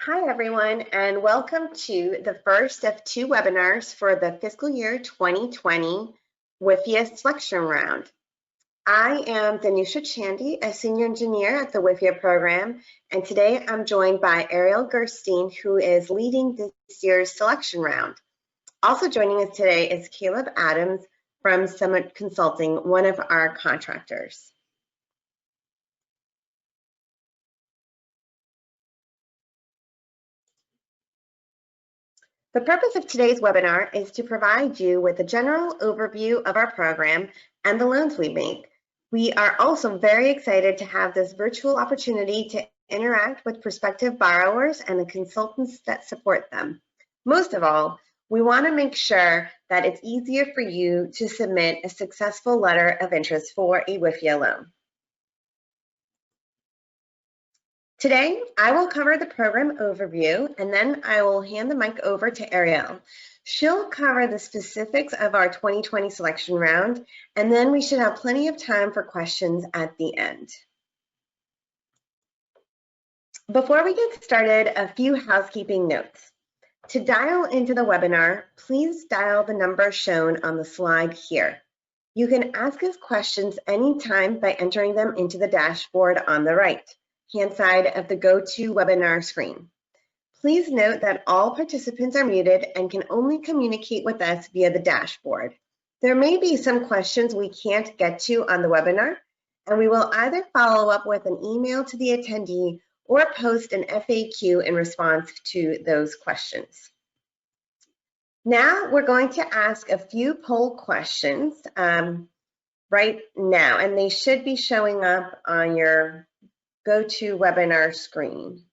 Hi, everyone, and welcome to the first of two webinars for the fiscal year 2020 WIFIA selection round. I am Danusha Chandy, a senior engineer at the WIFIA program, and today I'm joined by Arielle Gerstein, who is leading this year's selection round. Also joining us today is Caleb Adams from Summit Consulting, one of our contractors. The purpose of today's webinar is to provide you with a general overview of our program and the loans we make. We are also very excited to have this virtual opportunity to interact with prospective borrowers and the consultants that support them. Most of all, we want to make sure that it's easier for you to submit a successful letter of interest for a WIFIA loan. Today, I will cover the program overview, and then I will hand the mic over to Arielle. She'll cover the specifics of our 2020 selection round, and then we should have plenty of time for questions at the end. Before we get started, a few housekeeping notes. To dial into the webinar, please dial the number shown on the slide here. You can ask us questions anytime by entering them into the dashboard on the right-hand side of the GoToWebinar screen. Please note that all participants are muted and can only communicate with us via the dashboard. There may be some questions we can't get to on the webinar, and we will either follow up with an email to the attendee or post an FAQ in response to those questions. Now we're going to ask a few poll questions right now, and they should be showing up on your GoToWebinar screen.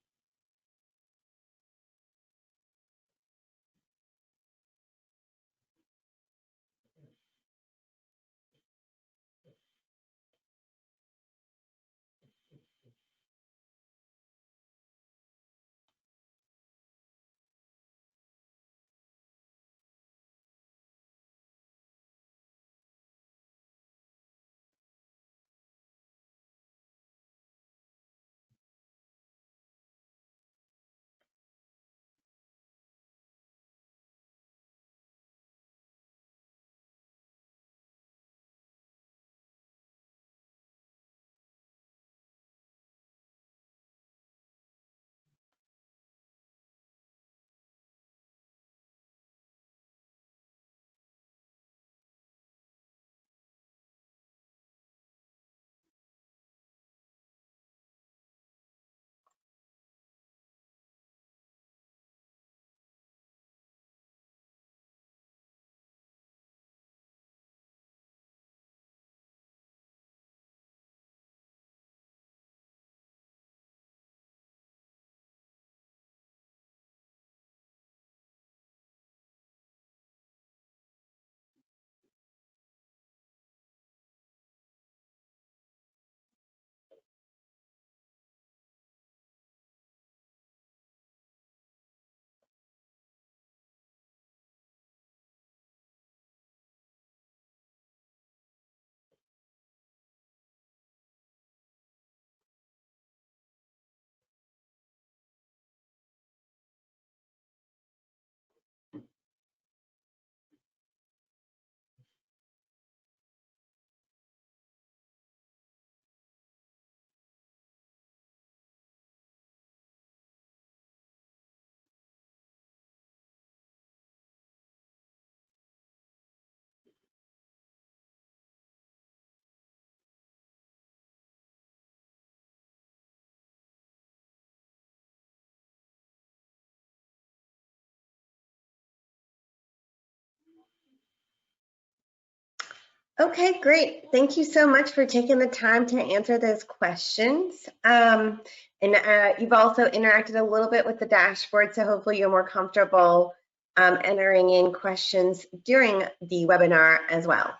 Okay, great. Thank you so much for taking the time to answer those questions. You've also interacted a little bit with the dashboard, so hopefully you're more comfortable entering in questions during the webinar as well.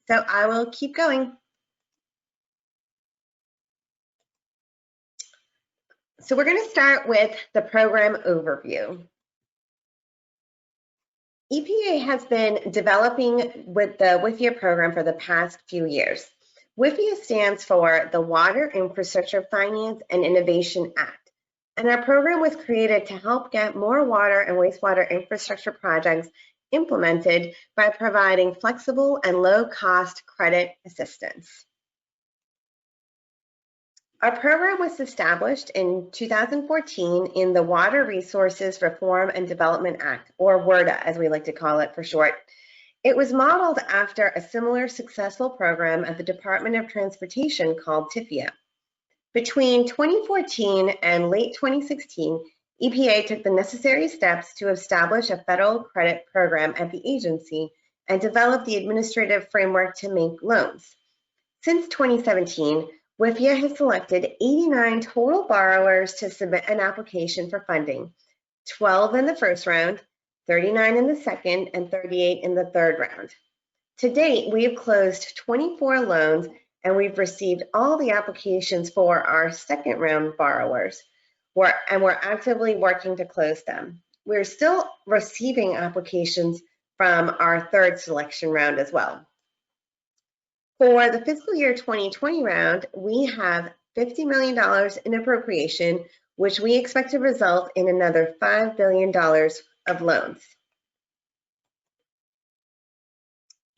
So I will keep going. So we're going to start with the program overview. EPA has been developing with the WIFIA program for the past few years. WIFIA stands for the Water Infrastructure Finance and Innovation Act, And our program was created to help get more water and wastewater infrastructure projects implemented by providing flexible and low-cost credit assistance. Our program was established in 2014 in the Water Resources Reform and Development Act, or WRDA as we like to call it for short. It was modeled after a similar successful program at the Department of Transportation called WIFIA. Between 2014 and late 2016, EPA took the necessary steps to establish a federal credit program at the agency and develop the administrative framework to make loans. Since 2017, WIFIA has selected 89 total borrowers to submit an application for funding, 12 in the first round, 39 in the second, and 38 in the third round. To date, we have closed 24 loans and we've received all the applications for our second round borrowers, and we're actively working to close them. We're still receiving applications from our third selection round as well. For the fiscal year 2020 round, we have $50 million in appropriation, which we expect to result in another $5 billion of loans.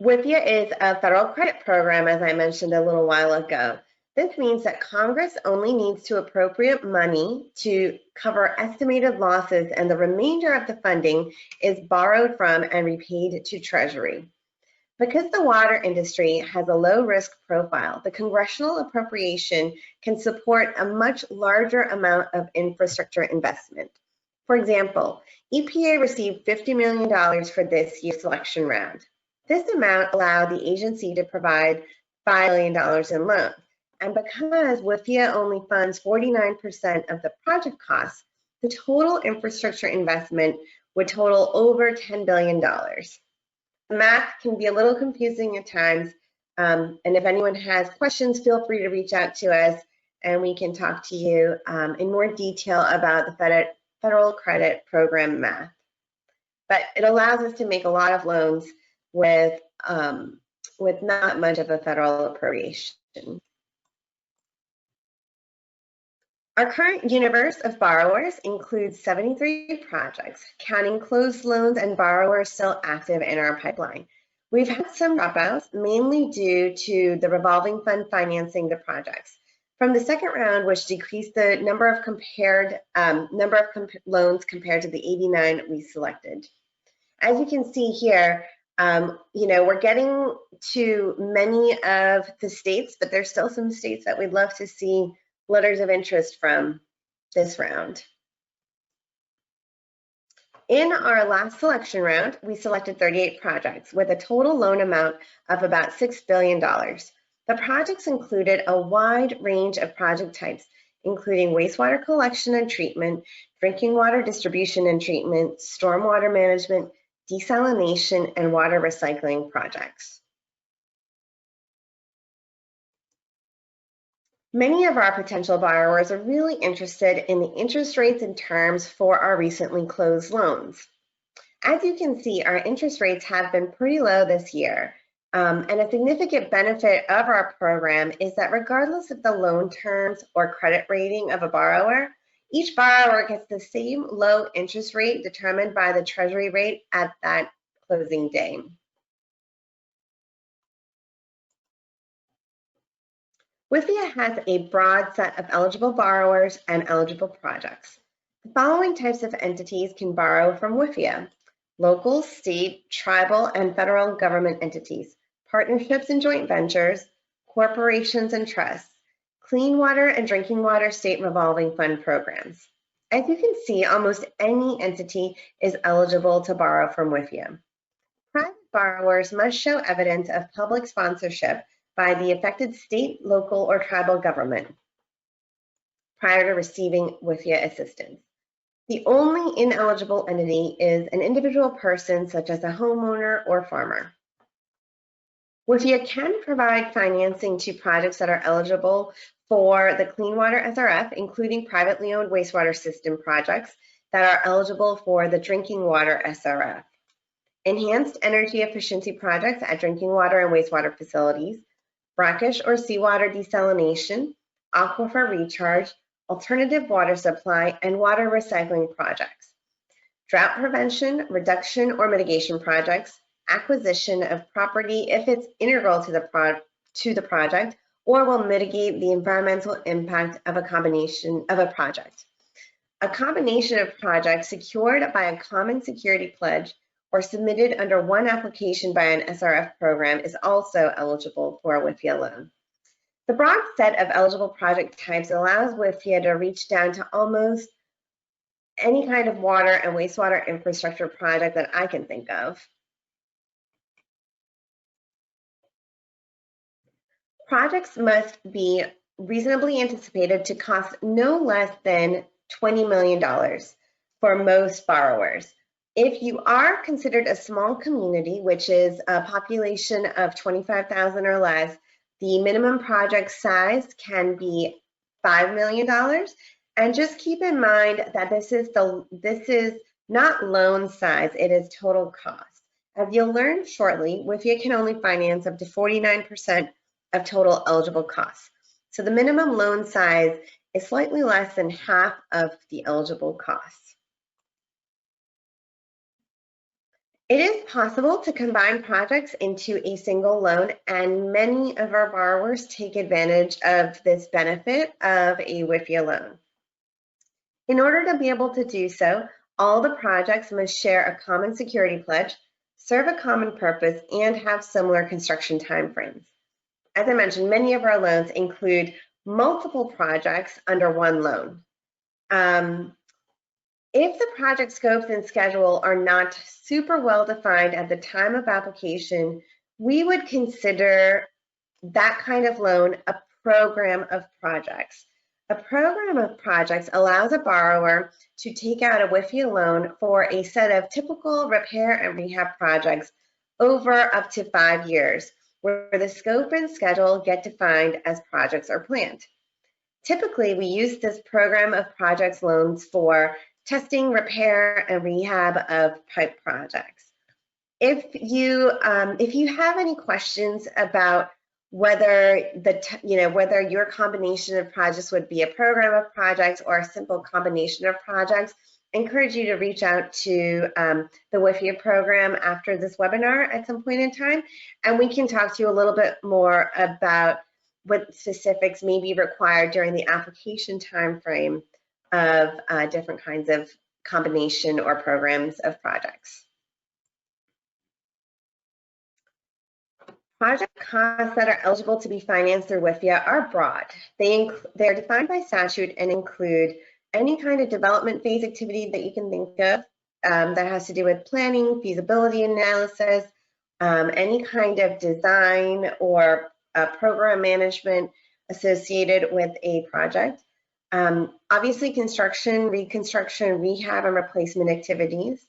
WIFIA is a federal credit program, as I mentioned a little while ago. This means that Congress only needs to appropriate money to cover estimated losses, and the remainder of the funding is borrowed from and repaid to Treasury. Because the water industry has a low risk profile, the congressional appropriation can support a much larger amount of infrastructure investment. For example, EPA received $50 million for this year's selection round. This amount allowed the agency to provide $5 billion in loans. And because WIFIA only funds 49% of the project costs, the total infrastructure investment would total over $10 billion. The math can be a little confusing at times, and if anyone has questions, feel free to reach out to us and we can talk to you in more detail about the federal credit program math. But it allows us to make a lot of loans with not much of a federal appropriation. Our current universe of borrowers includes 73 projects, counting closed loans and borrowers still active in our pipeline. We've had some dropouts, mainly due to the revolving fund financing the projects from the second round, which decreased the number of loans compared to the 89 we selected. As you can see here, we're getting to many of the states, but there's still some states that we'd love to see letters of interest from this round. In our last selection round, we selected 38 projects with a total loan amount of about $6 billion. The projects included a wide range of project types, including wastewater collection and treatment, drinking water distribution and treatment, stormwater management, desalination, and water recycling projects. Many of our potential borrowers are really interested in the interest rates and terms for our recently closed loans. As you can see, our interest rates have been pretty low this year, and a significant benefit of our program is that regardless of the loan terms or credit rating of a borrower, each borrower gets the same low interest rate determined by the Treasury rate at that closing day. WIFIA has a broad set of eligible borrowers and eligible projects. The following types of entities can borrow from WIFIA: local, state, tribal, and federal government entities, partnerships and joint ventures, corporations and trusts, clean water and drinking water state revolving fund programs. As you can see, almost any entity is eligible to borrow from WIFIA. Private borrowers must show evidence of public sponsorship by the affected state, local, or tribal government prior to receiving WIFIA assistance. The only ineligible entity is an individual person such as a homeowner or farmer. WIFIA can provide financing to projects that are eligible for the Clean Water SRF, including privately owned wastewater system projects that are eligible for the Drinking Water SRF, enhanced energy efficiency projects at drinking water and wastewater facilities, brackish or seawater desalination, aquifer recharge, alternative water supply, and water recycling projects, drought prevention, reduction, or mitigation projects, acquisition of property if it's integral to the project or will mitigate the environmental impact of a combination of a project. A combination of projects secured by a common security pledge or submitted under one application by an SRF program is also eligible for a WIFIA loan. The broad set of eligible project types allows WIFIA to reach down to almost any kind of water and wastewater infrastructure project that I can think of. Projects must be reasonably anticipated to cost no less than $20 million for most borrowers. If you are considered a small community, which is a population of 25,000 or less, the minimum project size can be $5 million. And just keep in mind that this is not loan size, it is total cost. As you'll learn shortly, WIFIA can only finance up to 49% of total eligible costs. So the minimum loan size is slightly less than half of the eligible costs. It is possible to combine projects into a single loan, and many of our borrowers take advantage of this benefit of a WIFIA loan. In order to be able to do so, all the projects must share a common security pledge, serve a common purpose, and have similar construction timeframes. As I mentioned, many of our loans include multiple projects under one loan. If the project scopes and schedule are not super well defined at the time of application, we would consider that kind of loan a program of projects. A program of projects allows a borrower to take out a WIFIA loan for a set of typical repair and rehab projects over up to 5 years, where the scope and schedule get defined as projects are planned. Typically, we use this program of projects loans for testing, repair, and rehab of pipe projects. If you have any questions about whether whether your combination of projects would be a program of projects or a simple combination of projects, I encourage you to reach out to the WIFIA program after this webinar at some point in time, and we can talk to you a little bit more about what specifics may be required during the application time frame of different kinds of combination or programs of projects. Project costs that are eligible to be financed through WIFIA are broad. They're defined by statute and include any kind of development phase activity that you can think of that has to do with planning, feasibility analysis, any kind of design or program management associated with a project. Obviously, construction, reconstruction, rehab, and replacement activities.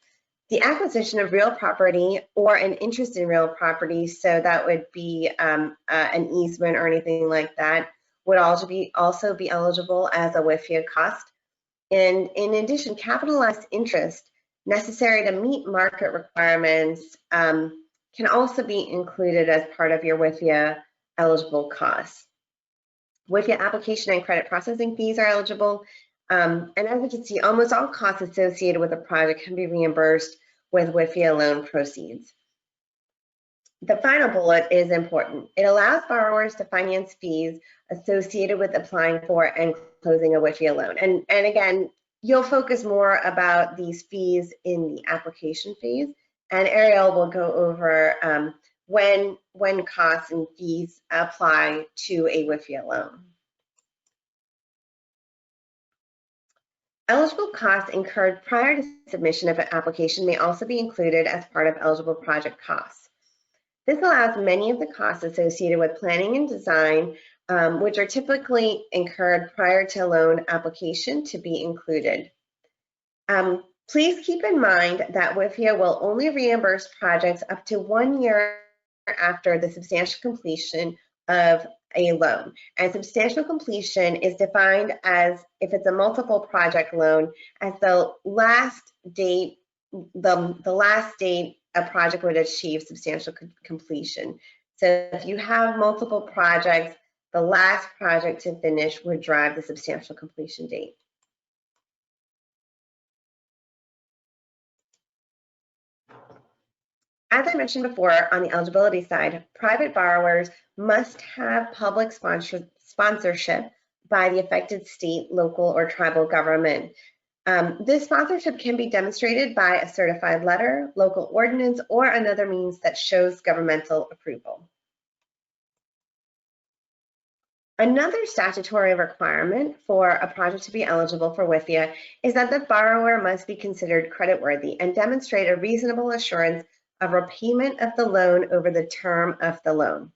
The acquisition of real property or an interest in real property, so that would be an easement or anything like that, would also be eligible as a WIFIA cost. And in addition, capitalized interest necessary to meet market requirements can also be included as part of your WIFIA eligible costs. WIFIA application and credit processing fees are eligible. And as you can see, almost all costs associated with a project can be reimbursed with WIFIA loan proceeds. The final bullet is important. It allows borrowers to finance fees associated with applying for and closing a WIFIA loan. And again, you'll focus more about these fees in the application phase, and Arielle will go over when costs and fees apply to a WIFIA loan. Eligible costs incurred prior to submission of an application may also be included as part of eligible project costs. This allows many of the costs associated with planning and design, which are typically incurred prior to loan application, to be included. Please keep in mind that WIFIA will only reimburse projects up to 1 year after the substantial completion of a loan. And substantial completion is defined as, if it's a multiple project loan, as the last date a project would achieve substantial completion. So if you have multiple projects The last project to finish would drive the substantial completion date. As I mentioned before, on the eligibility side, private borrowers must have public sponsorship by the affected state, local, or tribal government. This sponsorship can be demonstrated by a certified letter, local ordinance, or another means that shows governmental approval. Another statutory requirement for a project to be eligible for WIFIA is that the borrower must be considered creditworthy and demonstrate a reasonable assurance of repayment of the loan over the term of the loan.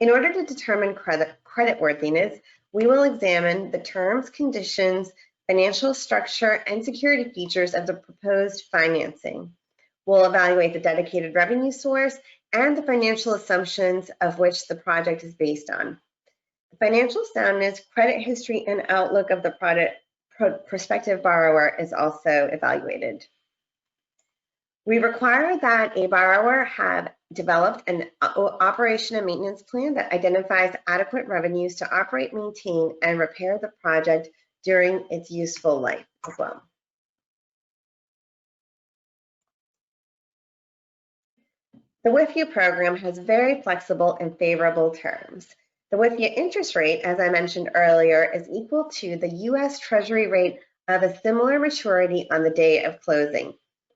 In order to determine creditworthiness, we will examine the terms, conditions, financial structure, and security features of the proposed financing. We'll evaluate the dedicated revenue source and the financial assumptions of which the project is based on. The financial soundness, credit history, and outlook of the prospective borrower is also evaluated. We require that a borrower have developed an operation and maintenance plan that identifies adequate revenues to operate, maintain, and repair the project during its useful life as well. The WIFIA program has very flexible and favorable terms. The WIFIA interest rate, as I mentioned earlier, is equal to the U.S. Treasury rate of a similar maturity on the day of closing.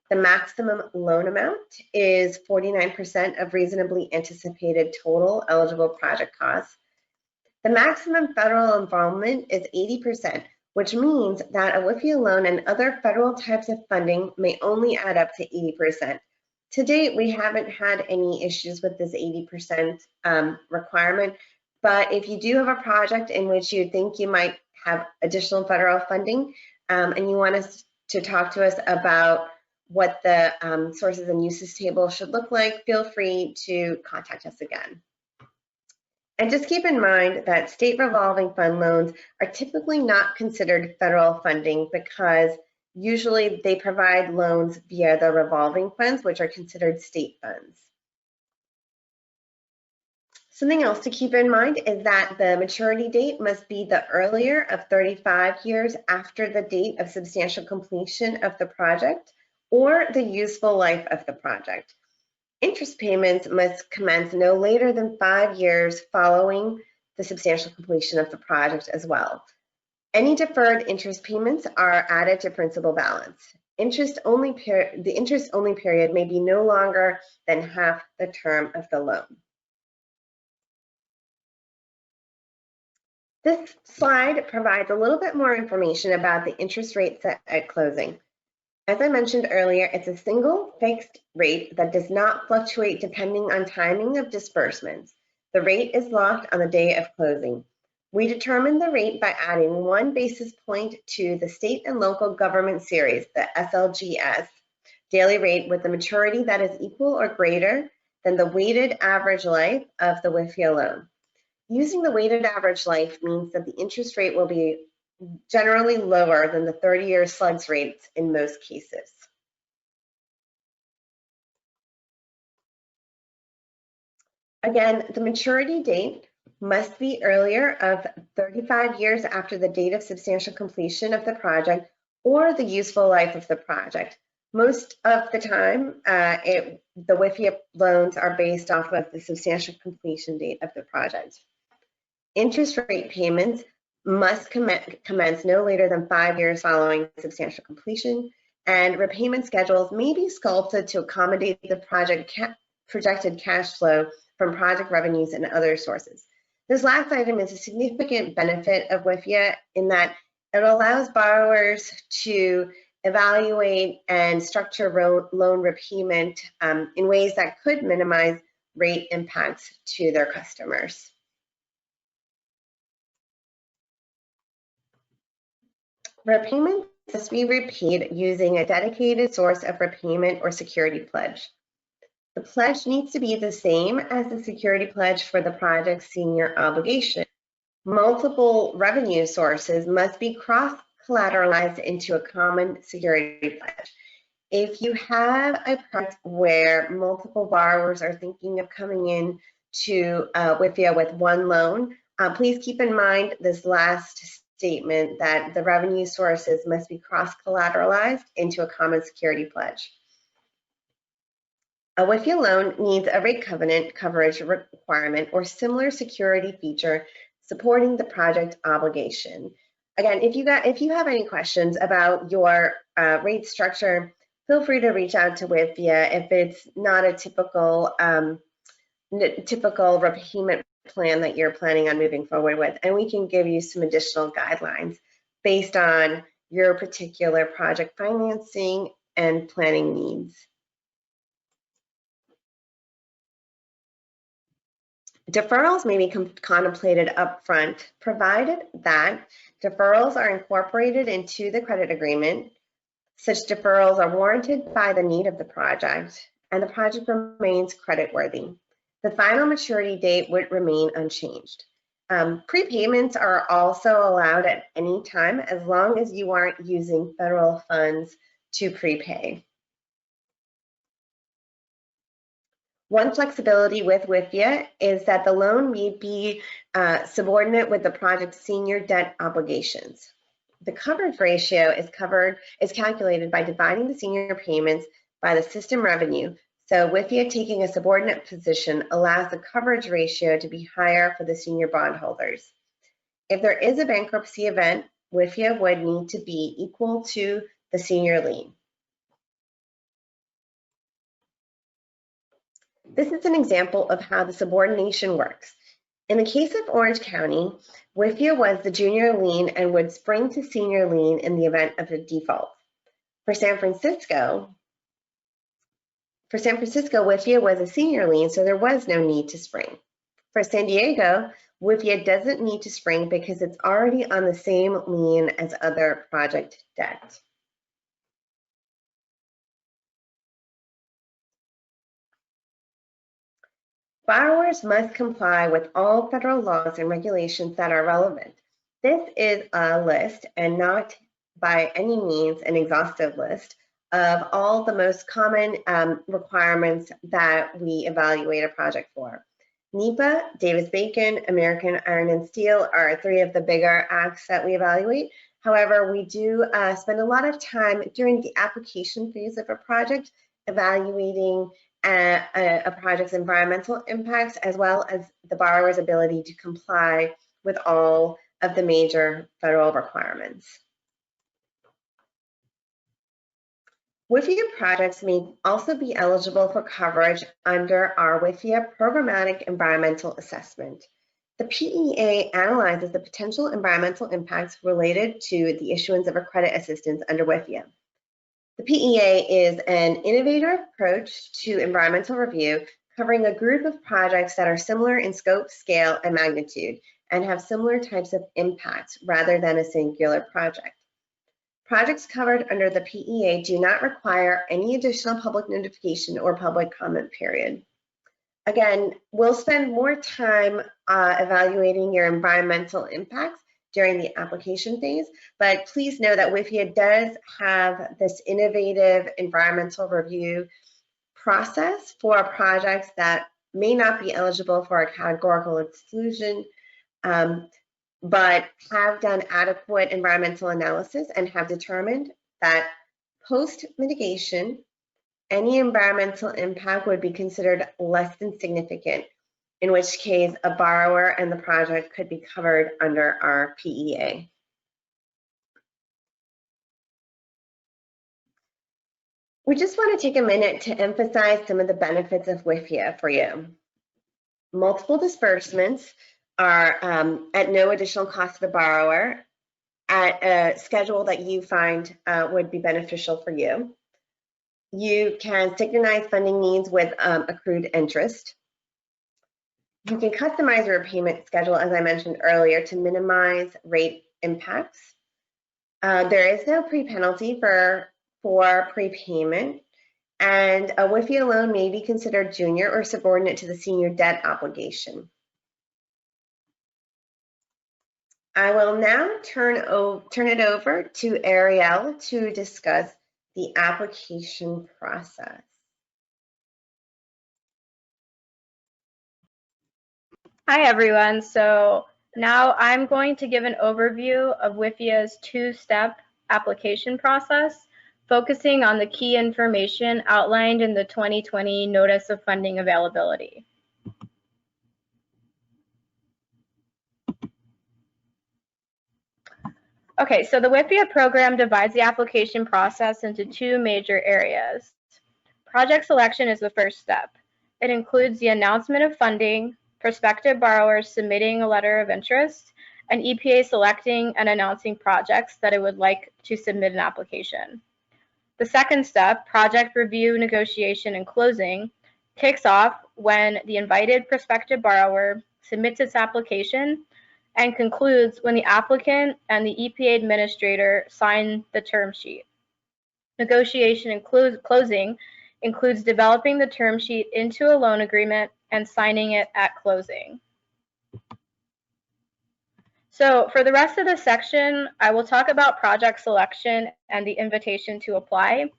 The maximum loan amount is 49% of reasonably anticipated total eligible project costs. The maximum federal involvement is 80%, which means that a WIFIA loan and other federal types of funding may only add up to 80%. To date, we haven't had any issues with this 80% requirement, but if you do have a project in which you think you might have additional federal funding and you want us to talk to us about what the sources and uses table should look like, feel free to contact us again. And just keep in mind that state revolving fund loans are typically not considered federal funding because usually they provide loans via the revolving funds, which are considered state funds. Something else to keep in mind is that the maturity date must be the earlier of 35 years after the date of substantial completion of the project or the useful life of the project. Interest payments must commence no later than 5 years following the substantial completion of the project as well. Any deferred interest payments are added to principal balance. The interest only period may be no longer than half the term of the loan. This slide provides a little bit more information about the interest rate set at closing. As I mentioned earlier, it's a single fixed rate that does not fluctuate depending on timing of disbursements. The rate is locked on the day of closing. We determine the rate by adding 1 basis point to the state and local government series, the SLGS, daily rate with a maturity that is equal or greater than the weighted average life of the WIFIA loan. Using the weighted average life means that the interest rate will be generally lower than the 30-year slugs rates in most cases. Again, the maturity date must be earlier of 35 years after the date of substantial completion of the project or the useful life of the project. Most of the time, the WIFIA loans are based off of the substantial completion date of the project. Interest rate payments must commence no later than 5 years following substantial completion, and repayment schedules may be sculpted to accommodate the projected cash flow from project revenues and other sources. This last item is a significant benefit of WIFIA in that it allows borrowers to evaluate and structure loan repayment in ways that could minimize rate impacts to their customers. Repayment must be repaid using a dedicated source of repayment or security pledge. The pledge needs to be the same as the security pledge for the project's senior obligation. Multiple revenue sources must be cross-collateralized into a common security pledge. If you have a project where multiple borrowers are thinking of coming in to WIFIA with one loan. Please keep in mind this last statement that the revenue sources must be cross-collateralized into a common security pledge. A WIFIA loan needs a rate covenant coverage requirement or similar security feature supporting the project obligation. Again, if you have any questions about your rate structure, feel free to reach out to WIFIA if it's not a typical repayment plan that you're planning on moving forward with, and we can give you some additional guidelines based on your particular project financing and planning needs. Deferrals may be contemplated upfront, provided that deferrals are incorporated into the credit agreement. Such deferrals are warranted by the need of the project, and the project remains creditworthy. The final maturity date would remain unchanged. Prepayments are also allowed at any time as long as you aren't using federal funds to prepay. One flexibility with WIFIA is that the loan may be subordinate with the project's senior debt obligations. The coverage ratio is calculated by dividing the senior payments by the system revenue. So WIFIA taking a subordinate position allows the coverage ratio to be higher for the senior bondholders. If there is a bankruptcy event, WIFIA would need to be equal to the senior lien. This is an example of how the subordination works. In the case of Orange County, WIFIA was the junior lien and would spring to senior lien in the event of a default. For San Francisco, WIFIA was a senior lien, so there was no need to spring. For San Diego, WIFIA doesn't need to spring because it's already on the same lien as other project debt. Borrowers must comply with all federal laws and regulations that are relevant. This is a list, and not by any means an exhaustive list, of all the most common requirements that we evaluate a project for. NEPA, Davis-Bacon, American Iron and Steel are three of the bigger acts that we evaluate. However, we do spend a lot of time during the application phase of a project evaluating a project's environmental impacts, as well as the borrower's ability to comply with all of the major federal requirements. WIFIA projects may also be eligible for coverage under our WIFIA Programmatic Environmental Assessment. The PEA analyzes the potential environmental impacts related to the issuance of a credit assistance under WIFIA. The PEA is an innovative approach to environmental review, covering a group of projects that are similar in scope, scale, and magnitude, and have similar types of impacts rather than a singular project. Projects covered under the PEA do not require any additional public notification or public comment period. Again, we'll spend more time evaluating your environmental impacts during the application phase, but please know that WIFIA does have this innovative environmental review process for projects that may not be eligible for a categorical exclusion, but have done adequate environmental analysis and have determined that post-mitigation, any environmental impact would be considered less than significant, in which case a borrower and the project could be covered under our PEA. We just want to take a minute to emphasize some of the benefits of WIFIA for you. Multiple disbursements are at no additional cost to the borrower at a schedule that you find would be beneficial for you. You can synchronize funding needs with accrued interest. You can customize your repayment schedule, as I mentioned earlier, to minimize rate impacts. There is no pre-penalty for prepayment, and a WIFIA loan may be considered junior or subordinate to the senior debt obligation. I will now turn it over to Arielle to discuss the application process. Hi everyone, so now I'm going to give an overview of WIFIA's two-step application process, focusing on the key information outlined in the 2020 Notice of Funding Availability. Okay, so the WIFIA program divides the application process into two major areas. Project selection is the first step. It includes the announcement of funding, prospective borrowers submitting a letter of interest, and EPA selecting and announcing projects that it would like to submit an application. The second step, project review, negotiation, and closing, kicks off when the invited prospective borrower submits its application and concludes when the applicant and the EPA administrator sign the term sheet. Negotiation and closing includes developing the term sheet into a loan agreement and signing it at closing. So for the rest of the section, I will talk about project selection and the invitation to apply.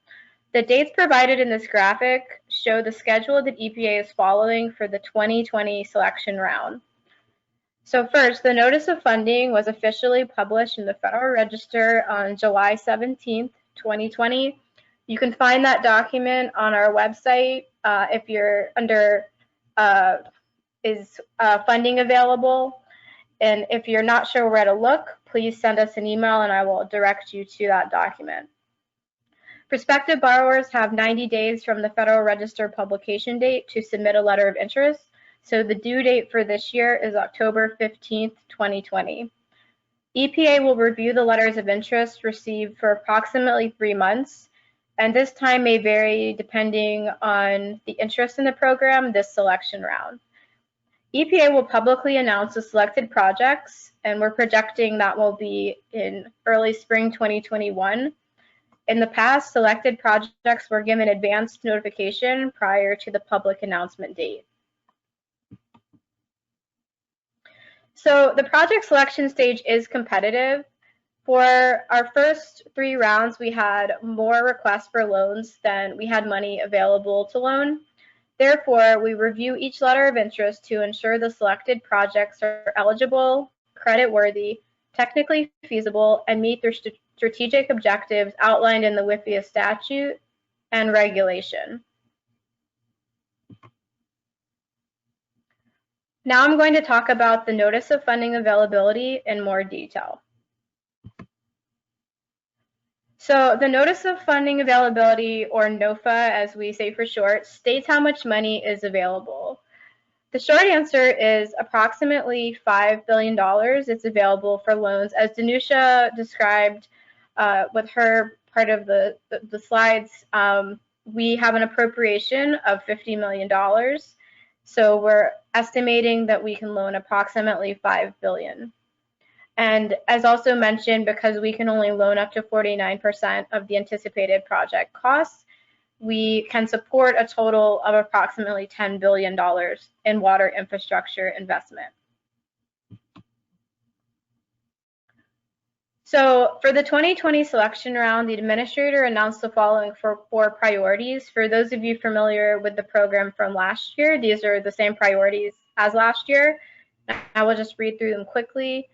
The dates provided in this graphic show the schedule that EPA is following for the 2020 selection round. So first, the Notice of Funding was officially published in the Federal Register on July 17th, 2020. You can find that document on our website if you're under funding available. And if you're not sure where to look, please send us an email and I will direct you to that document. Prospective borrowers have 90 days from the Federal Register publication date to submit a letter of interest. So the due date for this year is October 15th, 2020. EPA will review the letters of interest received for approximately 3 months, and this time may vary depending on the interest in the program this selection round. EPA will publicly announce the selected projects, and we're projecting that will be in early spring 2021. In the past, selected projects were given advanced notification prior to the public announcement date. So the project selection stage is competitive. For our first 3 rounds, we had more requests for loans than we had money available to loan. Therefore, we review each letter of interest to ensure the selected projects are eligible, credit-worthy, technically feasible, and meet their strategic objectives outlined in the WIFIA statute and regulation. Now I'm going to talk about the Notice of Funding Availability in more detail. So the Notice of Funding Availability, or NOFA as we say for short, states how much money is available. The short answer is approximately $5 billion is available for loans. As Danusha described with her part of the slides, we have an appropriation of $50 million. So we're estimating that we can loan approximately $5 billion. And as also mentioned, because we can only loan up to 49% of the anticipated project costs, we can support a total of approximately $10 billion in water infrastructure investment. So for the 2020 selection round, the administrator announced the following 4 priorities. For those of you familiar with the program from last year, these are the same priorities as last year. I will just read through them quickly.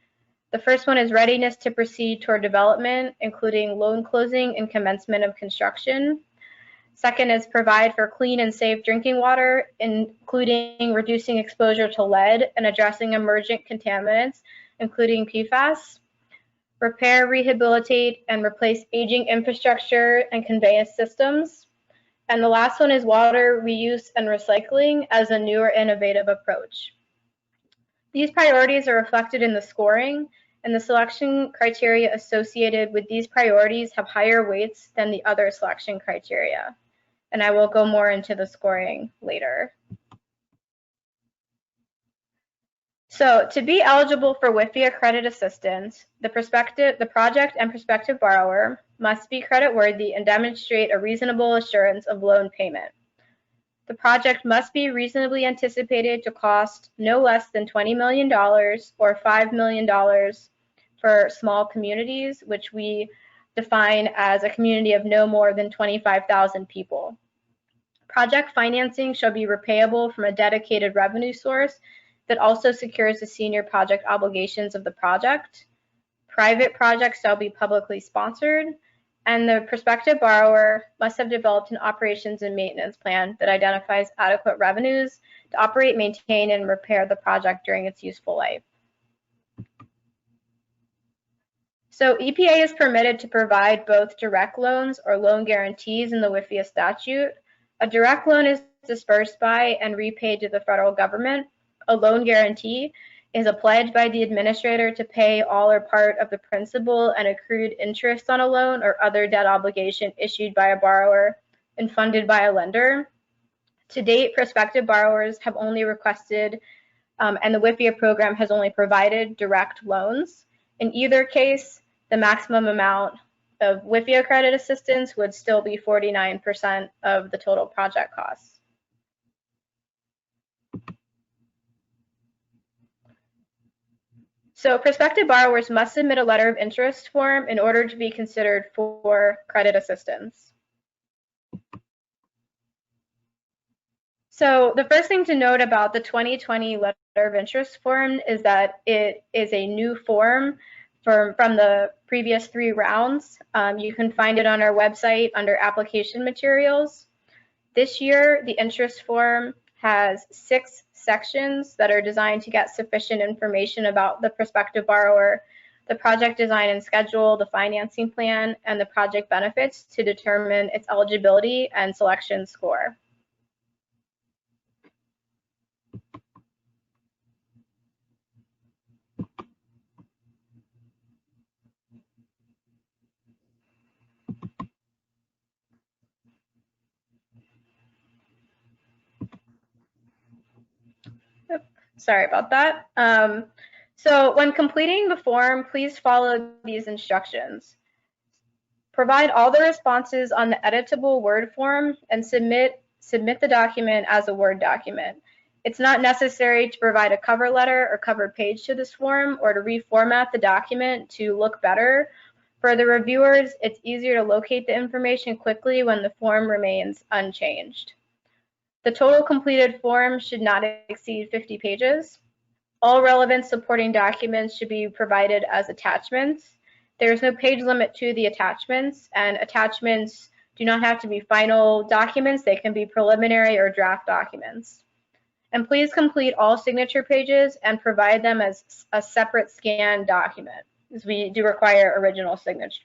The first one is readiness to proceed toward development, including loan closing and commencement of construction. Second is provide for clean and safe drinking water, including reducing exposure to lead and addressing emergent contaminants, including PFAS. Repair, rehabilitate, and replace aging infrastructure and conveyance systems. And the last one is water reuse and recycling as a new or innovative approach. These priorities are reflected in the scoring, and the selection criteria associated with these priorities have higher weights than the other selection criteria. And I will go more into the scoring later. So to be eligible for WIFIA credit assistance, the project and prospective borrower must be creditworthy and demonstrate a reasonable assurance of loan payment. The project must be reasonably anticipated to cost no less than $20 million or $5 million for small communities, which we define as a community of no more than 25,000 people. Project financing shall be repayable from a dedicated revenue source that also secures the senior project obligations of the project. Private projects shall be publicly sponsored, and the prospective borrower must have developed an operations and maintenance plan that identifies adequate revenues to operate, maintain, and repair the project during its useful life. So EPA is permitted to provide both direct loans or loan guarantees in the WIFIA statute. A direct loan is disbursed by and repaid to the federal government. A loan guarantee is a pledge by the administrator to pay all or part of the principal and accrued interest on a loan or other debt obligation issued by a borrower and funded by a lender. To date, prospective borrowers have only requested, and the WIFIA program has only provided direct loans. In either case, the maximum amount of WIFIA credit assistance would still be 49% of the total project costs. So prospective borrowers must submit a letter of interest form in order to be considered for credit assistance. So the first thing to note about the 2020 letter of interest form is that it is a new form from the previous 3 rounds. You can find it on our website under application materials. This year, the interest form has 6 sections that are designed to get sufficient information about the prospective borrower, the project design and schedule, the financing plan, and the project benefits to determine its eligibility and selection score. Sorry about that. So when completing the form, please follow these instructions. Provide all the responses on the editable Word form and submit the document as a Word document. It's not necessary to provide a cover letter or cover page to this form or to reformat the document to look better. For the reviewers, it's easier to locate the information quickly when the form remains unchanged. The total completed form should not exceed 50 pages. All relevant supporting documents should be provided as attachments. There is no page limit to the attachments, and attachments do not have to be final documents. They can be preliminary or draft documents. And please complete all signature pages and provide them as a separate scanned document, as we do require original signatures.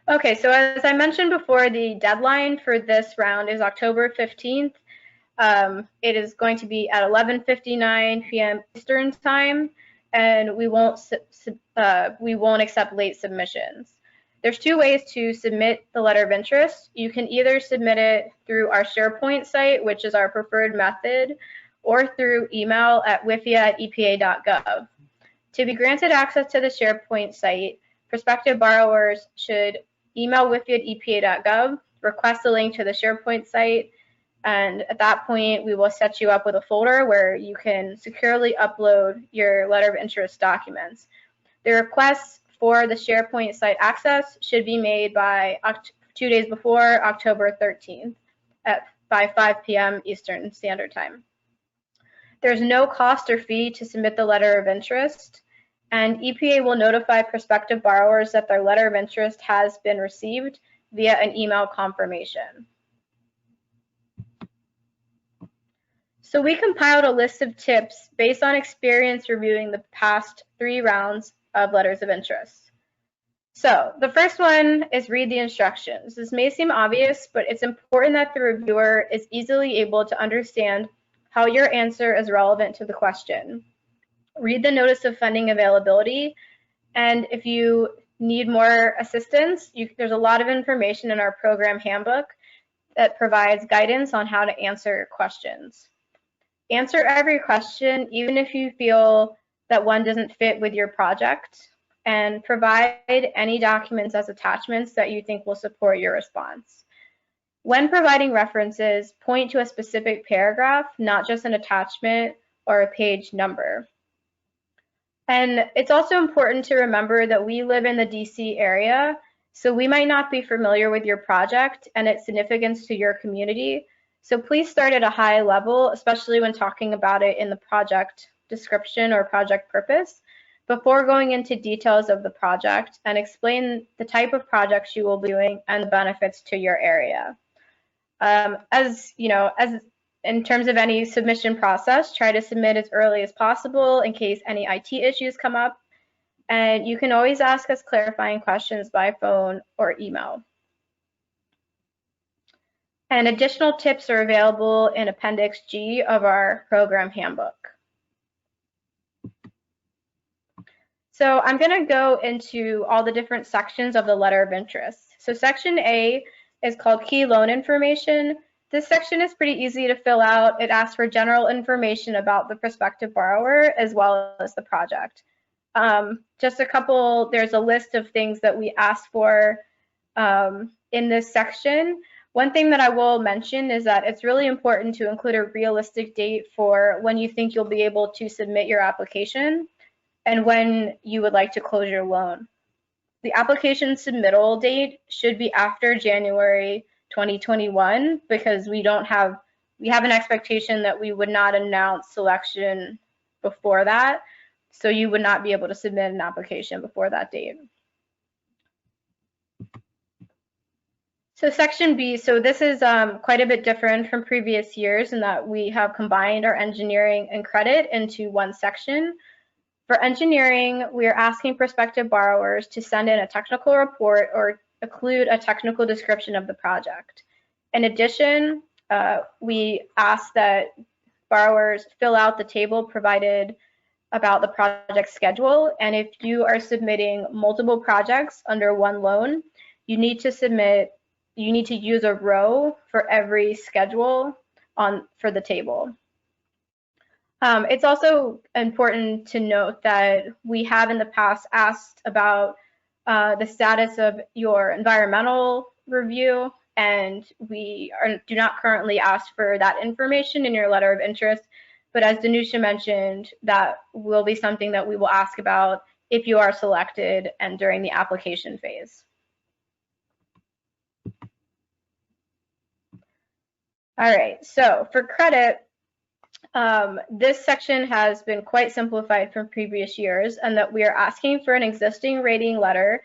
Okay, so as I mentioned before, the deadline for this round is October 15th. It is going to be at 11:59 p.m. Eastern Time, and we won't accept late submissions. There's 2 ways to submit the letter of interest. You can either submit it through our SharePoint site, which is our preferred method, or through email at wifia@epa.gov. To be granted access to the SharePoint site, prospective borrowers should email wifia@epa.gov, request a link to the SharePoint site, and at that point, we will set you up with a folder where you can securely upload your letter of interest documents. The requests for the SharePoint site access should be made by 2 days before October 13th by 5 p.m. Eastern Standard Time. There's no cost or fee to submit the letter of interest, and EPA will notify prospective borrowers that their letter of interest has been received via an email confirmation. So we compiled a list of tips based on experience reviewing the past 3 rounds of letters of interest. So the first one is read the instructions. This may seem obvious, but it's important that the reviewer is easily able to understand how your answer is relevant to the question. Read the notice of funding availability, and if you need more assistance, there's a lot of information in our program handbook that provides guidance on how to answer questions. Answer every question, even if you feel that one doesn't fit with your project, and provide any documents as attachments that you think will support your response. When providing references, point to a specific paragraph, not just an attachment or a page number. And it's also important to remember that we live in the DC area, So we might not be familiar with your project and its significance to your community. So please start at a high level, especially when talking about it in the project description or project purpose, before going into details of the project, and explain the type of projects you will be doing and the benefits to your area. As in terms of any submission process, try to submit as early as possible in case any IT issues come up. And you can always ask us clarifying questions by phone or email. And additional tips are available in Appendix G of our program handbook. So I'm going to go into all the different sections of the letter of interest. So section A is called Key Loan Information. This section is pretty easy to fill out. It asks for general information about the prospective borrower as well as the project. There's a list of things that we ask for in this section. One thing that I will mention is that it's really important to include a realistic date for when you think you'll be able to submit your application and when you would like to close your loan. The application submittal date should be after January 2021 because we have an expectation that we would not announce selection before that. So you would not be able to submit an application before that date. So section B, so this is quite a bit different from previous years in that we have combined our engineering and credit into one section. For engineering, we are asking prospective borrowers to send in a technical report or include a technical description of the project. In addition, we ask that borrowers fill out the table provided about the project schedule, and if you are submitting multiple projects under one loan, you need to use a row for every schedule for the table. It's also important to note that we have in the past asked about the status of your environmental review, and we do not currently ask for that information in your letter of interest. But as Danusha mentioned, that will be something that we will ask about if you are selected and during the application phase. All right, so for credit, this section has been quite simplified from previous years, and that we are asking for an existing rating letter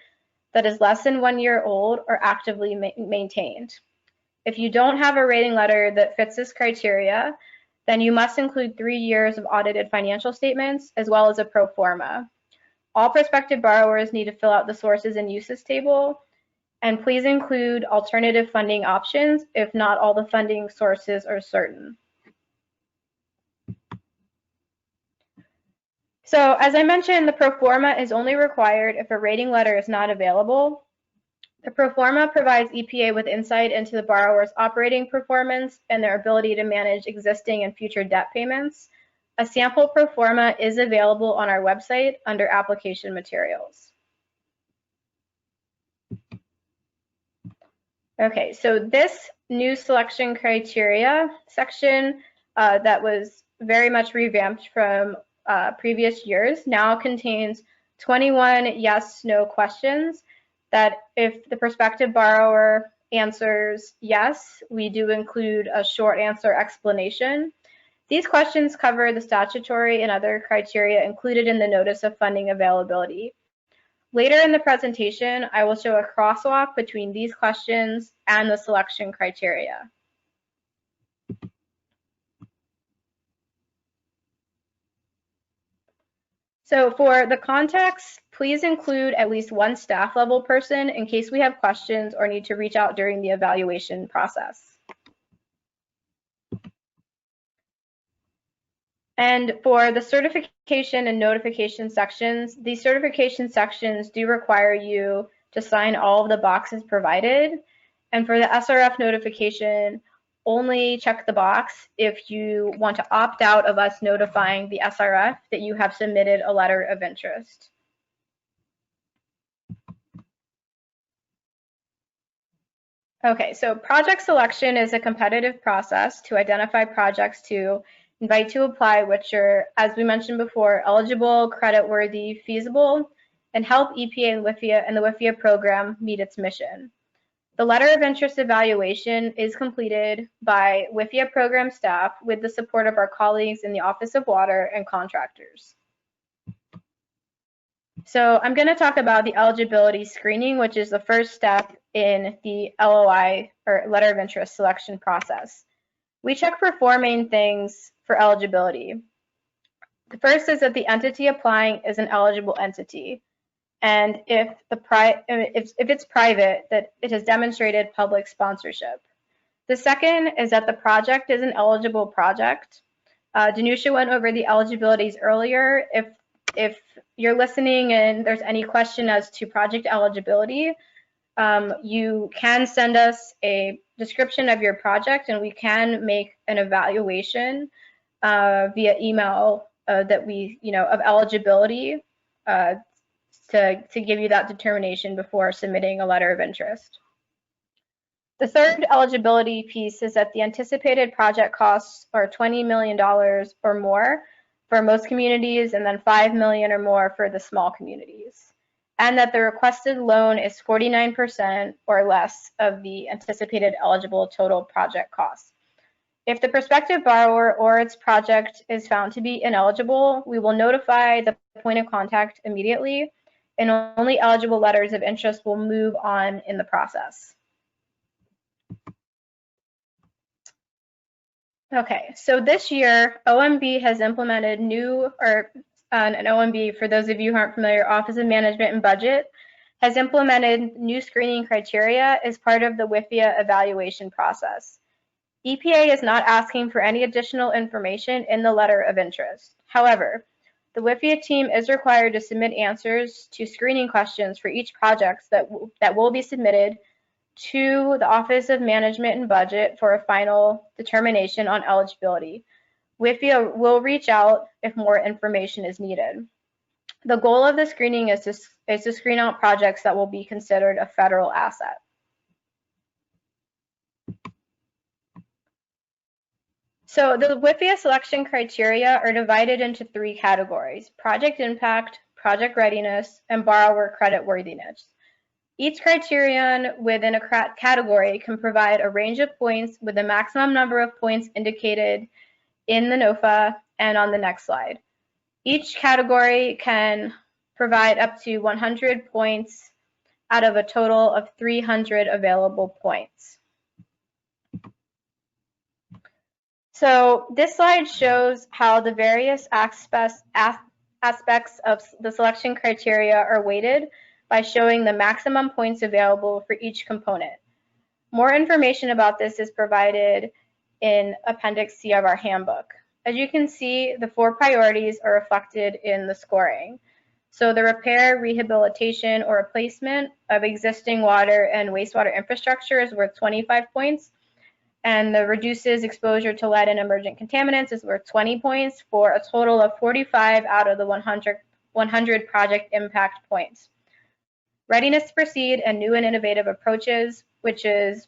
that is less than 1 year old or actively maintained. If you don't have a rating letter that fits this criteria, then you must include 3 years of audited financial statements as well as a pro forma. All prospective borrowers need to fill out the sources and uses table, and please include alternative funding options if not all the funding sources are certain. So as I mentioned, the pro forma is only required if a rating letter is not available. The pro forma provides EPA with insight into the borrower's operating performance and their ability to manage existing and future debt payments. A sample pro forma is available on our website under application materials. Okay, so this new selection criteria section that was very much revamped from previous years now contains 21 yes/no questions that if the prospective borrower answers yes, we do include a short answer explanation. These questions cover the statutory and other criteria included in the Notice of Funding Availability. Later in the presentation, I will show a crosswalk between these questions and the selection criteria. So for the context, please include at least one staff level person in case we have questions or need to reach out during the evaluation process. And for the certification and notification sections, these certification sections do require you to sign all of the boxes provided. And for the SRF notification, only check the box if you want to opt out of us notifying the SRF that you have submitted a letter of interest. Okay, so project selection is a competitive process to identify projects to invite to apply, which are, as we mentioned before, eligible, creditworthy, feasible, and help EPA and the WIFIA program meet its mission. The letter of interest evaluation is completed by WIFIA program staff with the support of our colleagues in the Office of Water and contractors. So I'm going to talk about the eligibility screening, which is the first step in the LOI or letter of interest selection process. We check for 4 main things for eligibility. The first is that the entity applying is an eligible entity, and if it's private, that it has demonstrated public sponsorship. The second is that the project is an eligible project. Danusha went over the eligibilities earlier. If you're listening and there's any question as to project eligibility, you can send us a description of your project and we can make an evaluation via email that we, of eligibility to give you that determination before submitting a letter of interest. The third eligibility piece is that the anticipated project costs are $20 million or more for most communities, and then $5 million or more for the small communities, and that the requested loan is 49% or less of the anticipated eligible total project cost. If the prospective borrower or its project is found to be ineligible, we will notify the point of contact immediately, and only eligible letters of interest will move on in the process. Okay, so this year, OMB has implemented an OMB, for those of you who aren't familiar, Office of Management and Budget, has implemented new screening criteria as part of the WIFIA evaluation process. EPA is not asking for any additional information in the letter of interest. However, the WIFIA team is required to submit answers to screening questions for each project that will be submitted to the Office of Management and Budget for a final determination on eligibility. WIFIA will reach out if more information is needed. The goal of the screening is to screen out projects that will be considered a federal asset. So the WIFIA selection criteria are divided into 3 categories: project impact, project readiness, and borrower creditworthiness. Each criterion within a category can provide a range of points with a maximum number of points indicated in the NOFA and on the next slide. Each category can provide up to 100 points out of a total of 300 available points. So this slide shows how the various aspects of the selection criteria are weighted by showing the maximum points available for each component. More information about this is provided in Appendix C of our handbook. As you can see, the 4 priorities are reflected in the scoring. So the repair, rehabilitation, or replacement of existing water and wastewater infrastructure is worth 25 points, and the reduces exposure to lead and emergent contaminants is worth 20 points, for a total of 45 out of the 100 project impact points. Readiness to proceed and new and innovative approaches, which is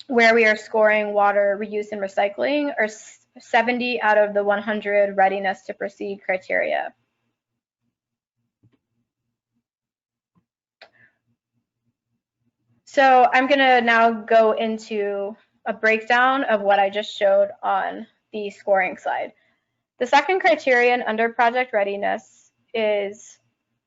where we are scoring water reuse and recycling, are 70 out of the 100 readiness to proceed criteria. So I'm going to now go into a breakdown of what I just showed on the scoring slide. The second criterion under project readiness is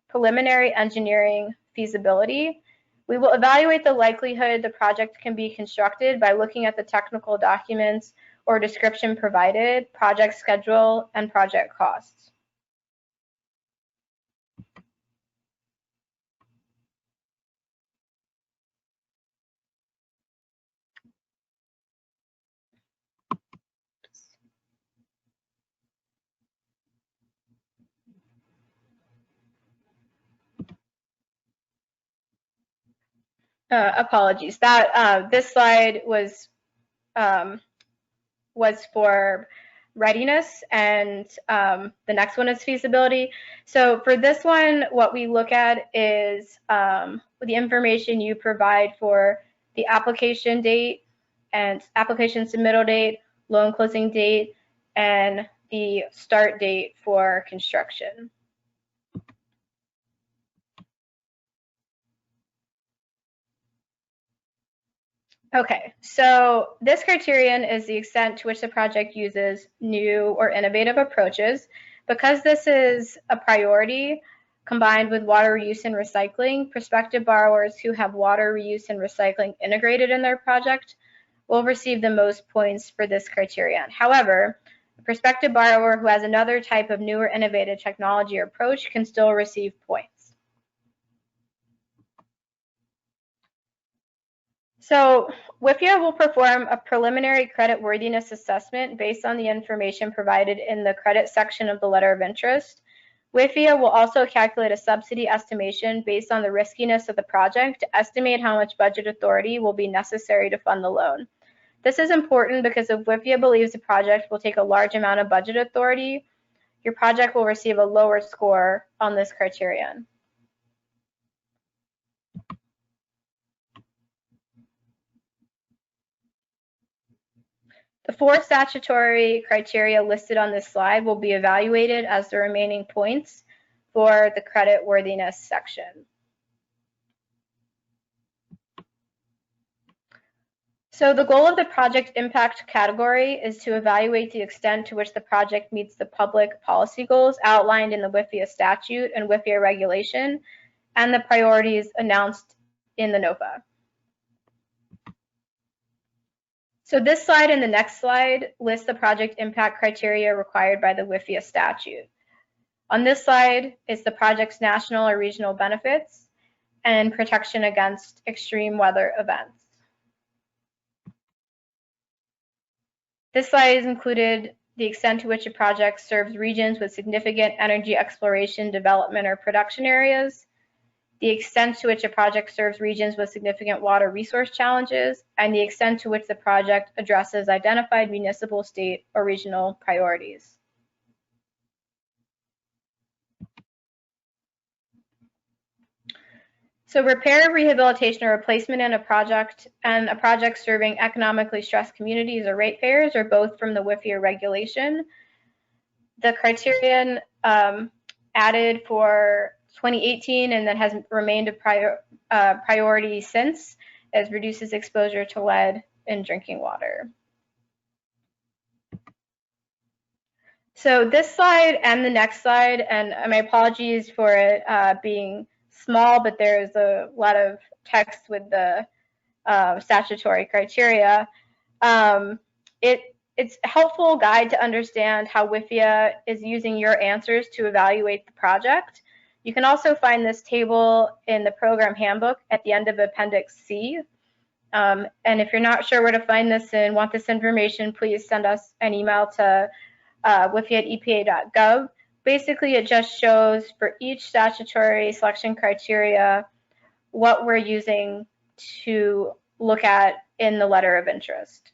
preliminary engineering feasibility. We will evaluate the likelihood the project can be constructed by looking at the technical documents or description provided, project schedule, and project costs. Apologies. This slide was for readiness, and the next one is feasibility. So for this one, what we look at is the information you provide for the application date and application submittal date, loan closing date, and the start date for construction. Okay, so this criterion is the extent to which the project uses new or innovative approaches. Because this is a priority combined with water reuse and recycling, prospective borrowers who have water reuse and recycling integrated in their project will receive the most points for this criterion. However, a prospective borrower who has another type of new or innovative technology or approach can still receive points. So WIFIA will perform a preliminary creditworthiness assessment based on the information provided in the credit section of the letter of interest. WIFIA will also calculate a subsidy estimation based on the riskiness of the project to estimate how much budget authority will be necessary to fund the loan. This is important because if WIFIA believes the project will take a large amount of budget authority, your project will receive a lower score on this criterion. The 4 statutory criteria listed on this slide will be evaluated as the remaining points for the creditworthiness section. So the goal of the project impact category is to evaluate the extent to which the project meets the public policy goals outlined in the WIFIA statute and WIFIA regulation and the priorities announced in the NOFA. So this slide and the next slide list the project impact criteria required by the WIFIA statute. On this slide is the project's national or regional benefits and protection against extreme weather events. This slide has included the extent to which a project serves regions with significant energy exploration, development, or production areas, the extent to which a project serves regions with significant water resource challenges, and the extent to which the project addresses identified municipal, state, or regional priorities. So repair, rehabilitation, or replacement in a project and a project serving economically stressed communities or ratepayers are both from the WIFIA regulation. The criterion added for 2018 and that has remained a priority since as reduces exposure to lead in drinking water. So this slide and the next slide, and my apologies for it being small, but there is a lot of text with the statutory criteria. It's a helpful guide to understand how WIFIA is using your answers to evaluate the project. You can also find this table in the program handbook at the end of Appendix C. And if you're not sure where to find this and want this information, please send us an email to WIFIA@epa.gov. Basically, it just shows for each statutory selection criteria what we're using to look at in the letter of interest.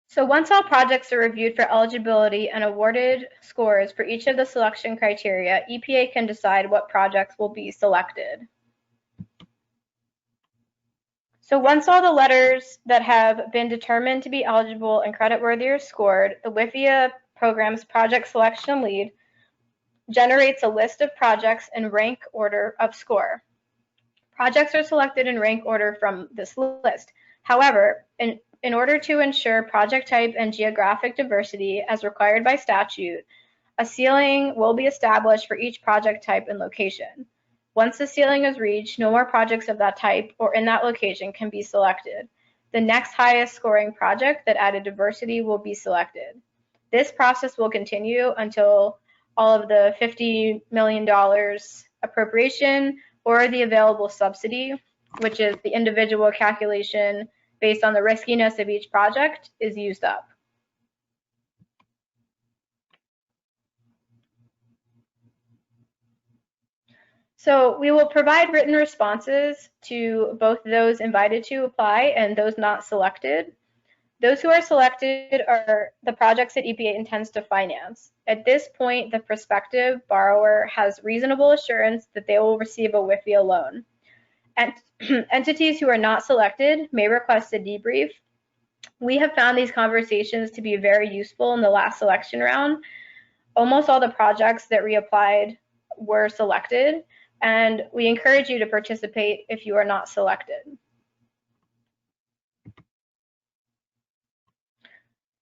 So once all projects are reviewed for eligibility and awarded scores for each of the selection criteria, EPA can decide what projects will be selected. So once all the letters that have been determined to be eligible and creditworthy are scored, the WIFIA program's project selection lead generates a list of projects in rank order of score. Projects are selected in rank order from this list. However, in order to ensure project type and geographic diversity as required by statute, a ceiling will be established for each project type and location. Once the ceiling is reached, no more projects of that type or in that location can be selected. The next highest scoring project that added diversity will be selected. This process will continue until all of the $50 million appropriation or the available subsidy, which is the individual calculation based on the riskiness of each project, is used up. So we will provide written responses to both those invited to apply and those not selected. Those who are selected are the projects that EPA intends to finance. At this point, the prospective borrower has reasonable assurance that they will receive a WIFIA loan. And entities who are not selected may request a debrief. We have found these conversations to be very useful in the last selection round. Almost all the projects that reapplied were selected, and we encourage you to participate if you are not selected.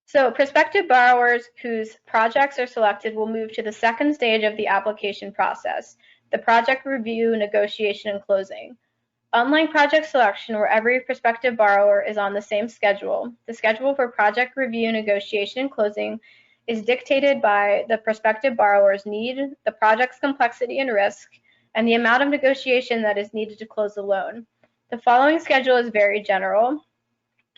So prospective borrowers whose projects are selected will move to the second stage of the application process, the project review, negotiation, and closing. Unlike project selection, where every prospective borrower is on the same schedule, the schedule for project review, negotiation, and closing is dictated by the prospective borrower's need, the project's complexity and risk, and the amount of negotiation that is needed to close the loan. The following schedule is very general,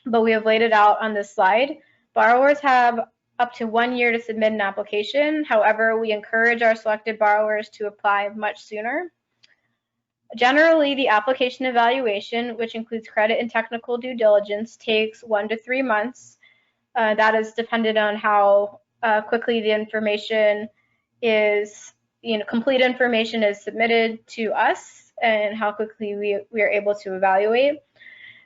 but we have laid it out on this slide. Borrowers have up to 1 year to submit an application. However, we encourage our selected borrowers to apply much sooner. Generally, the application evaluation, which includes credit and technical due diligence, takes 1 to 3 months. That is dependent on how quickly the information is, complete information is submitted to us and how quickly we are able to evaluate.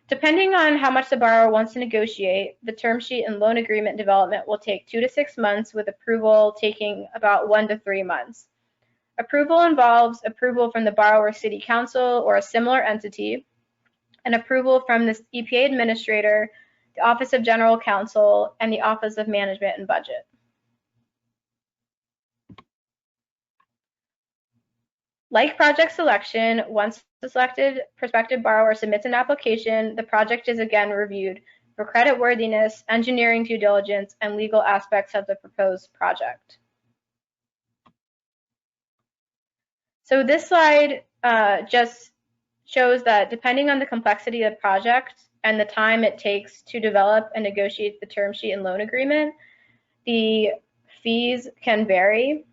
Depending on how much the borrower wants to negotiate, the term sheet and loan agreement development will take 2 to 6 months, with approval taking about 1 to 3 months. Approval involves approval from the borrower city council or a similar entity, and approval from the EPA administrator, the Office of General Counsel, and the Office of Management and Budget. Like project selection, once the selected prospective borrower submits an application, the project is again reviewed for creditworthiness, engineering due diligence, and legal aspects of the proposed project. So this slide just shows that depending on the complexity of the project and the time it takes to develop and negotiate the term sheet and loan agreement, the fees can vary.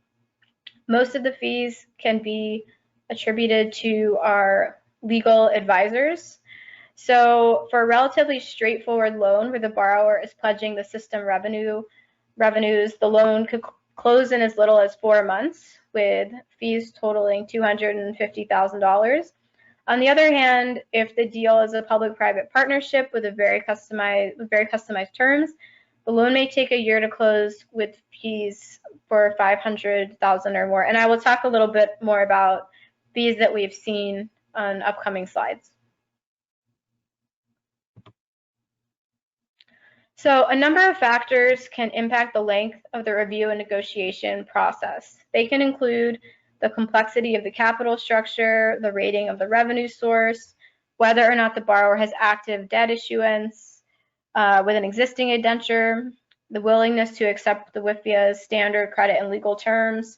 Most of the fees can be attributed to our legal advisors. So for a relatively straightforward loan where the borrower is pledging the system revenues, the loan could close in as little as 4 months, with fees totaling $250,000. On the other hand, if the deal is a public-private partnership with very customized terms, the loan may take a year to close, with fees for $500,000 or more. And I will talk a little bit more about fees that we've seen on upcoming slides. So a number of factors can impact the length of the review and negotiation process. They can include the complexity of the capital structure, the rating of the revenue source, whether or not the borrower has active debt issuance with an existing indenture, the willingness to accept the WIFIA's standard credit and legal terms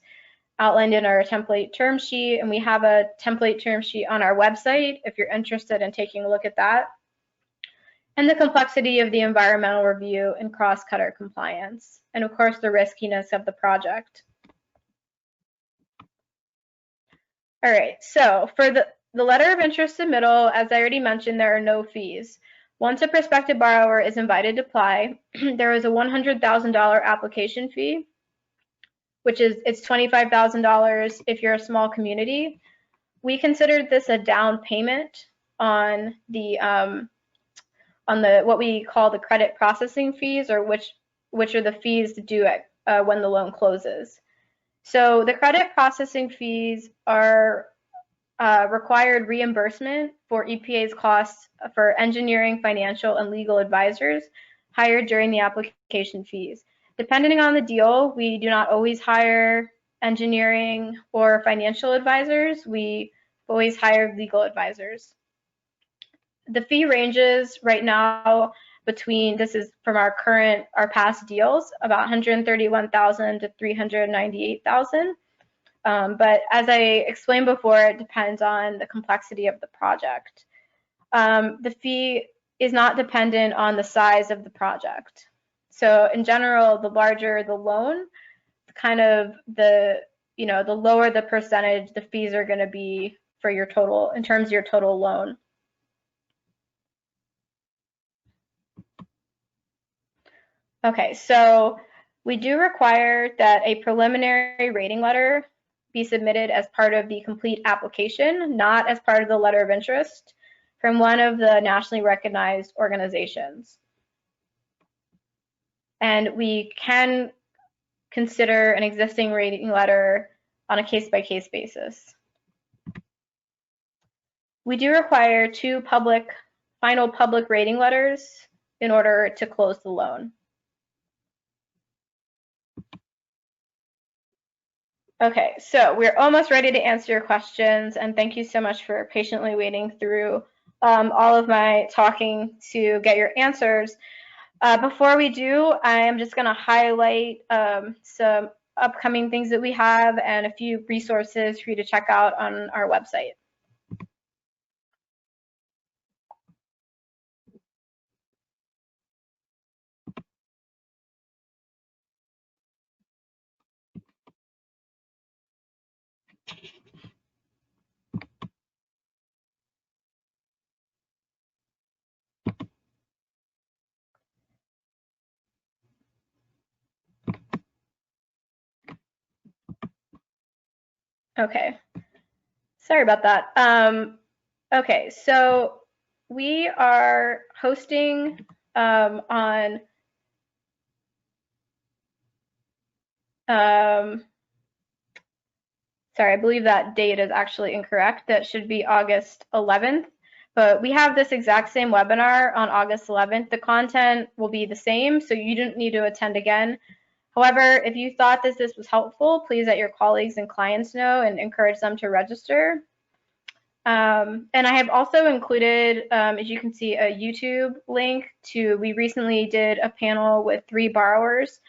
outlined in our template term sheet. And we have a template term sheet on our website if you're interested in taking a look at that. And the complexity of the environmental review and cross-cutter compliance. And of course, the riskiness of the project. All right, so for the letter of interest submittal, as I already mentioned, there are no fees. Once a prospective borrower is invited to apply, there is a $100,000 application fee, which is it's $25,000 if you're a small community. We considered this a down payment on the what we call the credit processing fees, or which are the fees due when the loan closes. So the credit processing fees are required reimbursement for EPA's costs for engineering, financial, and legal advisors hired during the application fees. Depending on the deal, we do not always hire engineering or financial advisors. We always hire legal advisors. The fee ranges right now between, this is from our past deals, about $131,000 to $398,000. But as I explained before, it depends on the complexity of the project. The fee is not dependent on the size of the project. So in general, the larger the loan, kind of the lower the percentage the fees are going to be for your total, in terms of your total loan. Okay, so we do require that a preliminary rating letter be submitted as part of the complete application, not as part of the letter of interest, from one of the nationally recognized organizations. And we can consider an existing rating letter on a case-by-case basis. We do require 2 final public rating letters in order to close the loan. Okay, so we're almost ready to answer your questions, and thank you so much for patiently waiting through all of my talking to get your answers. Before we do, I am just going to highlight some upcoming things that we have and a few resources for you to check out on our website. Okay, sorry about that. Okay, so we are hosting on sorry, I believe that date is actually incorrect. That should be August 11th. But we have this exact same webinar on August 11th. The content will be the same, so you don't need to attend again. However, if you thought this was helpful, please let your colleagues and clients know and encourage them to register. And I have also included, as you can see, a YouTube link we recently did a panel with 3 borrowers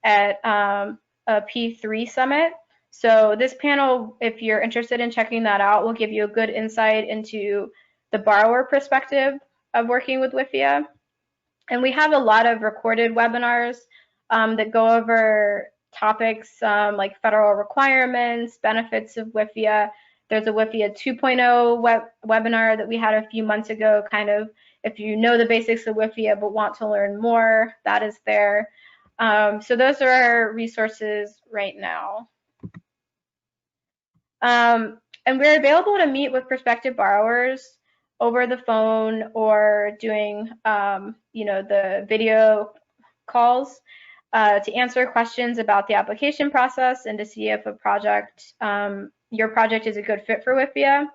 at a P3 summit. So this panel, if you're interested in checking that out, will give you a good insight into the borrower perspective of working with WIFIA. And we have a lot of recorded webinars that go over topics like federal requirements, benefits of WIFIA. There's a WIFIA 2.0 webinar that we had a few months ago, kind of if you know the basics of WIFIA but want to learn more, that is there. So those are our resources right now. And we're available to meet with prospective borrowers over the phone or doing, the video calls to answer questions about the application process and to see if your project is a good fit for WIFIA.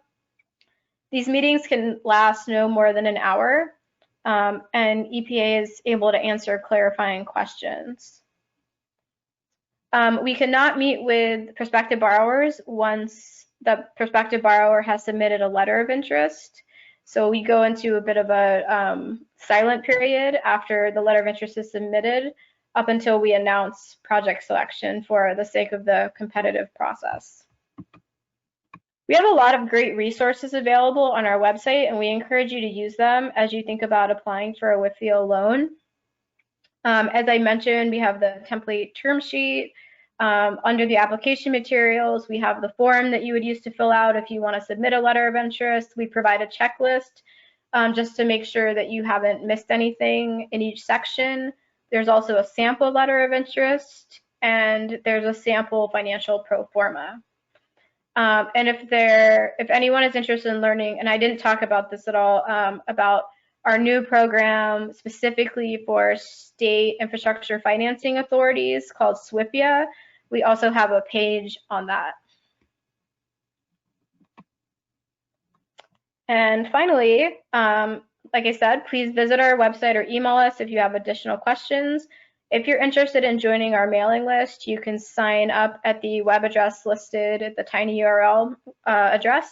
These meetings can last no more than an hour, and EPA is able to answer clarifying questions. We cannot meet with prospective borrowers once the prospective borrower has submitted a letter of interest. So we go into a bit of a silent period after the letter of interest is submitted up until we announce project selection for the sake of the competitive process. We have a lot of great resources available on our website, and we encourage you to use them as you think about applying for a WIFIA loan. As I mentioned, we have the template term sheet. Under the application materials, we have the form that you would use to fill out if you want to submit a letter of interest. We provide a checklist just to make sure that you haven't missed anything in each section. There's also a sample letter of interest, and there's a sample financial pro forma. And if anyone is interested in learning, and I didn't talk about this at all, about our new program specifically for state infrastructure financing authorities called SWIFIA, we also have a page on that. And finally, like I said, please visit our website or email us if you have additional questions. If you're interested in joining our mailing list, you can sign up at the web address listed at the tinyurl address.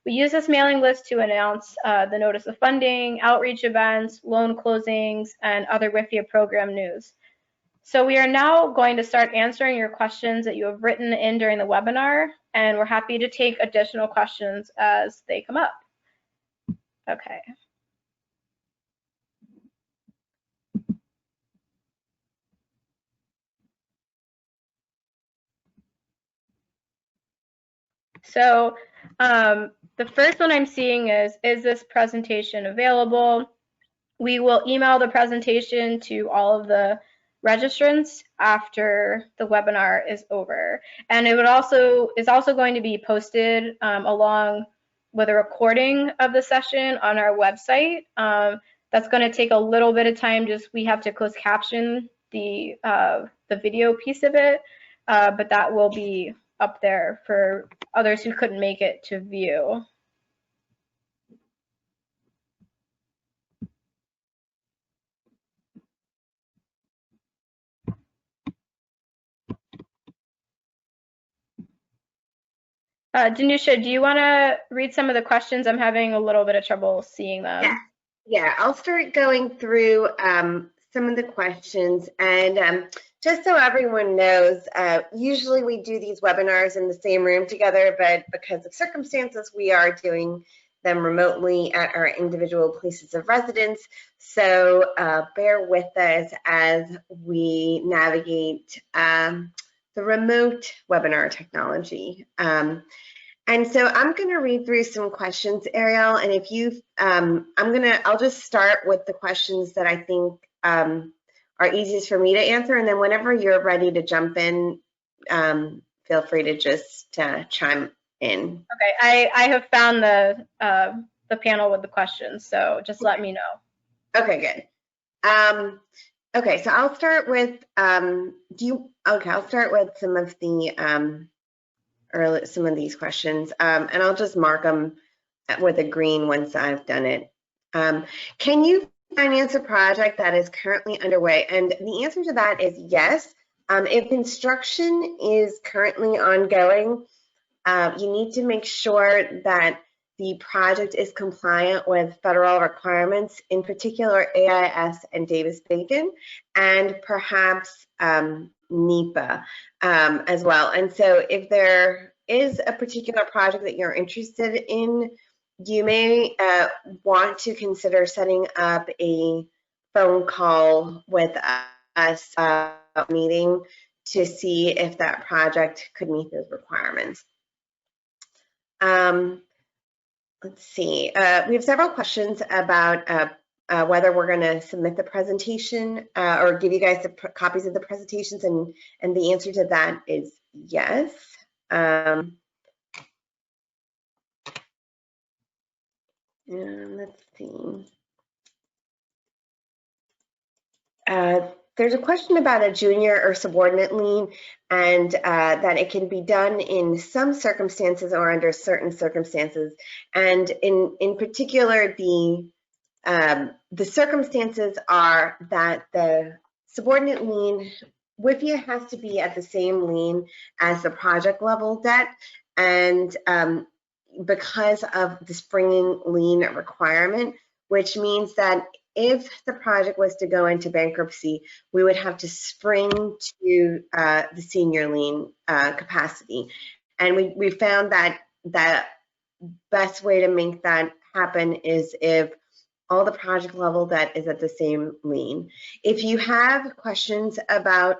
We use this mailing list to announce the notice of funding, outreach events, loan closings, and other WIFIA program news. So we are now going to start answering your questions that you have written in during the webinar, and we're happy to take additional questions as they come up. Okay. So the first one I'm seeing is this presentation available? We will email the presentation to all of the registrants after the webinar is over. And it is also going to be posted along with a recording of the session on our website. That's going to take a little bit of time, we have to close caption the video piece of it, but that will be up there for others who couldn't make it to view. Danusha, do you want to read some of the questions? I'm having a little bit of trouble seeing them. Yeah, I'll start going through some of the questions. And just so everyone knows, usually we do these webinars in the same room together, but because of circumstances, we are doing them remotely at our individual places of residence. So bear with us as we navigate the remote webinar technology. And so I'm going to read through some questions, Arielle, and if you, I'll just start with the questions that I think are easiest for me to answer, and then whenever you're ready to jump in, feel free to just chime in. Okay, I have found the panel with the questions, so just let me know. Okay, good. Okay, so I'll start with I'll start with some of the some of these questions, and I'll just mark them with a green once I've done it. Can you finance a project that is currently underway? And the answer to that is yes. If construction is currently ongoing, you need to make sure that the project is compliant with federal requirements, in particular AIS and Davis-Bacon, and perhaps NEPA as well. And so if there is a particular project that you're interested in, you may want to consider setting up a phone call with us, meeting, to see if that project could meet those requirements. Let's see. We have several questions about whether we're going to submit the presentation or give you guys the copies of the presentations, and the answer to that is yes. Let's see. There's a question about a junior or subordinate lien, and that it can be done in some circumstances or under certain circumstances. And in particular, the circumstances are that the subordinate lien, WIFIA has to be at the same lien as the project level debt, and because of the springing lien requirement, which means that if the project was to go into bankruptcy, we would have to spring to the senior lien capacity. And we found that the best way to make that happen is if all the project level debt is at the same lien. If you have questions about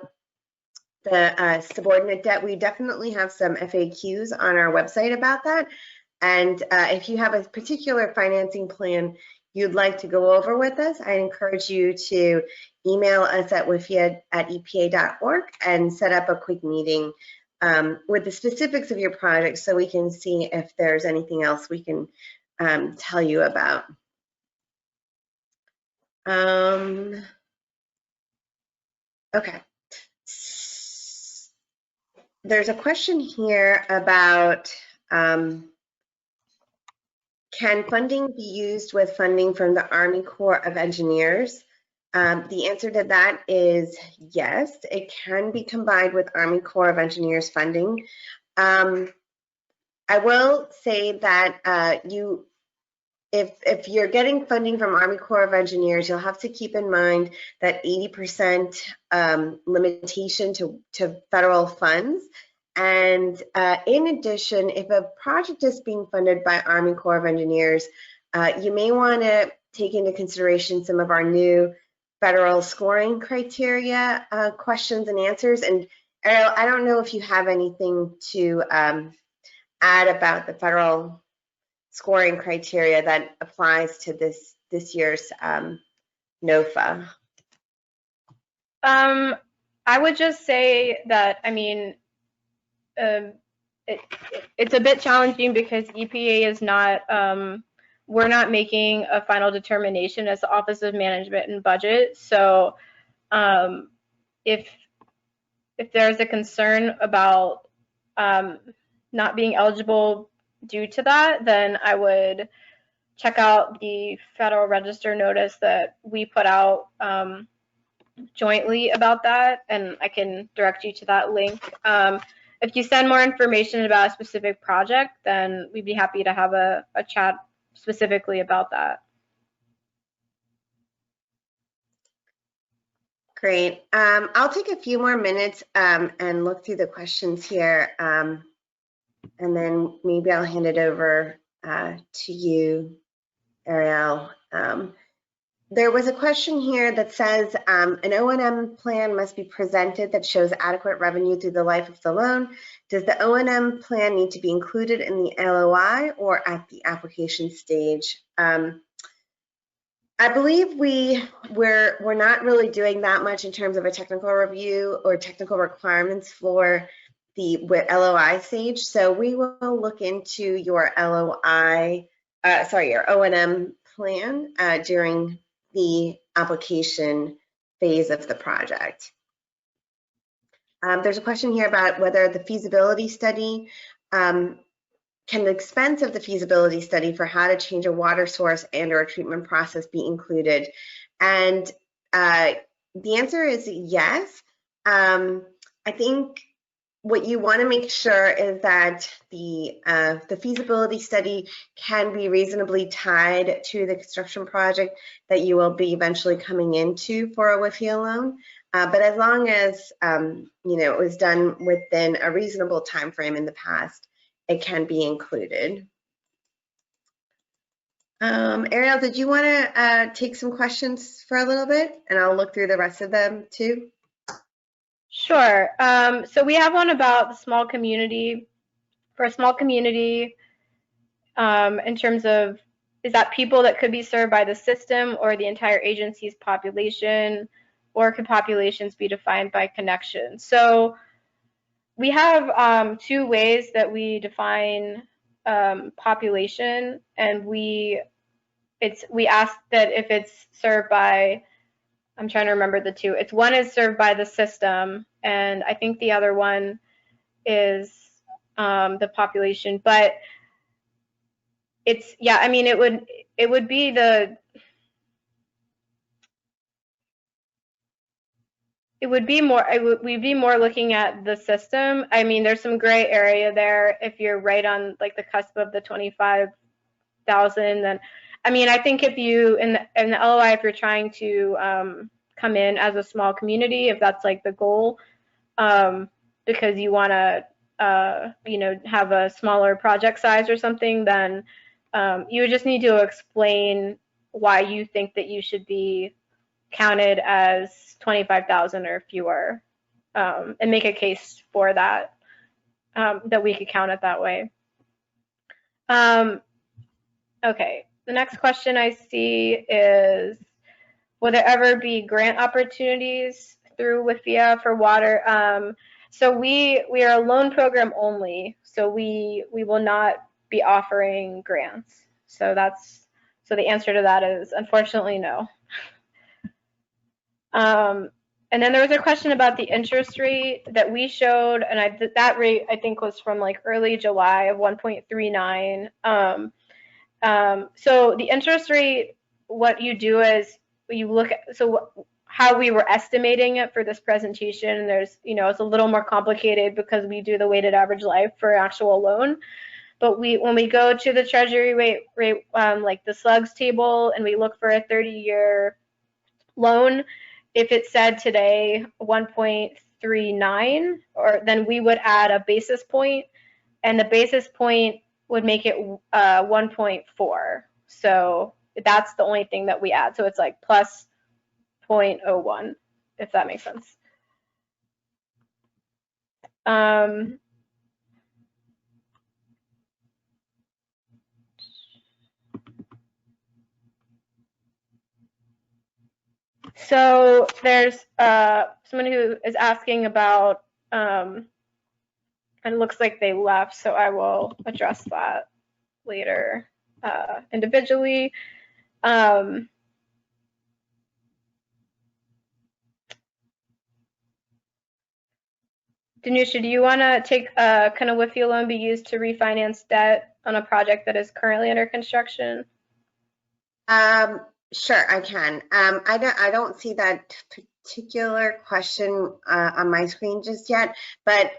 the subordinate debt, we definitely have some FAQs on our website about that. And if you have a particular financing plan you'd like to go over with us, I encourage you to email us at wifia@epa.org and set up a quick meeting with the specifics of your project so we can see if there's anything else we can tell you about. Okay. There's a question here about can funding be used with funding from the Army Corps of Engineers? The answer to that is yes, it can be combined with Army Corps of Engineers funding. I will say that if you're getting funding from Army Corps of Engineers, you'll have to keep in mind that 80% limitation to federal funds. And in addition, if a project is being funded by Army Corps of Engineers, you may want to take into consideration some of our new federal scoring criteria questions and answers. And Arielle, I don't know if you have anything to add about the federal scoring criteria that applies to this year's NOFA. I would just say that, I mean, it's a bit challenging because EPA is not, we're not making a final determination as the Office of Management and Budget. So if there's a concern about not being eligible due to that, then I would check out the Federal Register notice that we put out jointly about that, and I can direct you to that link. If you send more information about a specific project, then we'd be happy to have a chat specifically about that. Great. I'll take a few more minutes and look through the questions here, and then maybe I'll hand it over to you, Arielle. There was a question here that says an O&M plan must be presented that shows adequate revenue through the life of the loan. Does the O&M plan need to be included in the LOI or at the application stage? I believe we're not really doing that much in terms of a technical review or technical requirements for the LOI stage. So we will look into your LOI, your O&M plan during the application phase of the project. There's a question here about whether the feasibility study, can the expense of the feasibility study for how to change a water source and or a treatment process be included? And the answer is yes. I think what you want to make sure is that the feasibility study can be reasonably tied to the construction project that you will be eventually coming into for a WIFIA loan. But as long as it was done within a reasonable time frame in the past, it can be included. Arielle, did you want to take some questions for a little bit, and I'll look through the rest of them too? Sure. So we have one about the small community. For a small community, in terms of, is that people that could be served by the system or the entire agency's population, or could populations be defined by connection? So we have two ways that we define population, and we ask that if it's served by, I'm trying to remember the two. It's one is served by the system, and I think the other one is the population. But it's, yeah, I mean, it would be the, we'd be more looking at the system. I mean, there's some gray area there if you're right on like the cusp of the 25,000. Then, I mean, I think if you in the LOI, if you're trying to come in as a small community, if that's like the goal, because you want to have a smaller project size or something, then you would just need to explain why you think that you should be counted as 25,000 or fewer, and make a case for that, that we could count it that way. Okay, the next question I see is, will there ever be grant opportunities through WIFIA for water? So we are a loan program only, so we will not be offering grants. So the answer to that is unfortunately no. And then there was a question about the interest rate that we showed, and that rate I think was from like early July of 1.39. So the interest rate, what you do is you look at, how we were estimating it for this presentation. There's, it's a little more complicated because we do the weighted average life for actual loan. But when we go to the Treasury rate, like the slugs table, and we look for a 30-year loan, if it said today 1.39, or then we would add a basis point, and the basis point would make it 1.4. So that's the only thing that we add. So it's like plus 0.01, if that makes sense. So there's someone who is asking about, and it looks like they left, so I will address that later individually. Danusha, do you want to take can a WIFIA loan be used to refinance debt on a project that is currently under construction? Sure, I can. I don't see that particular question on my screen just yet, but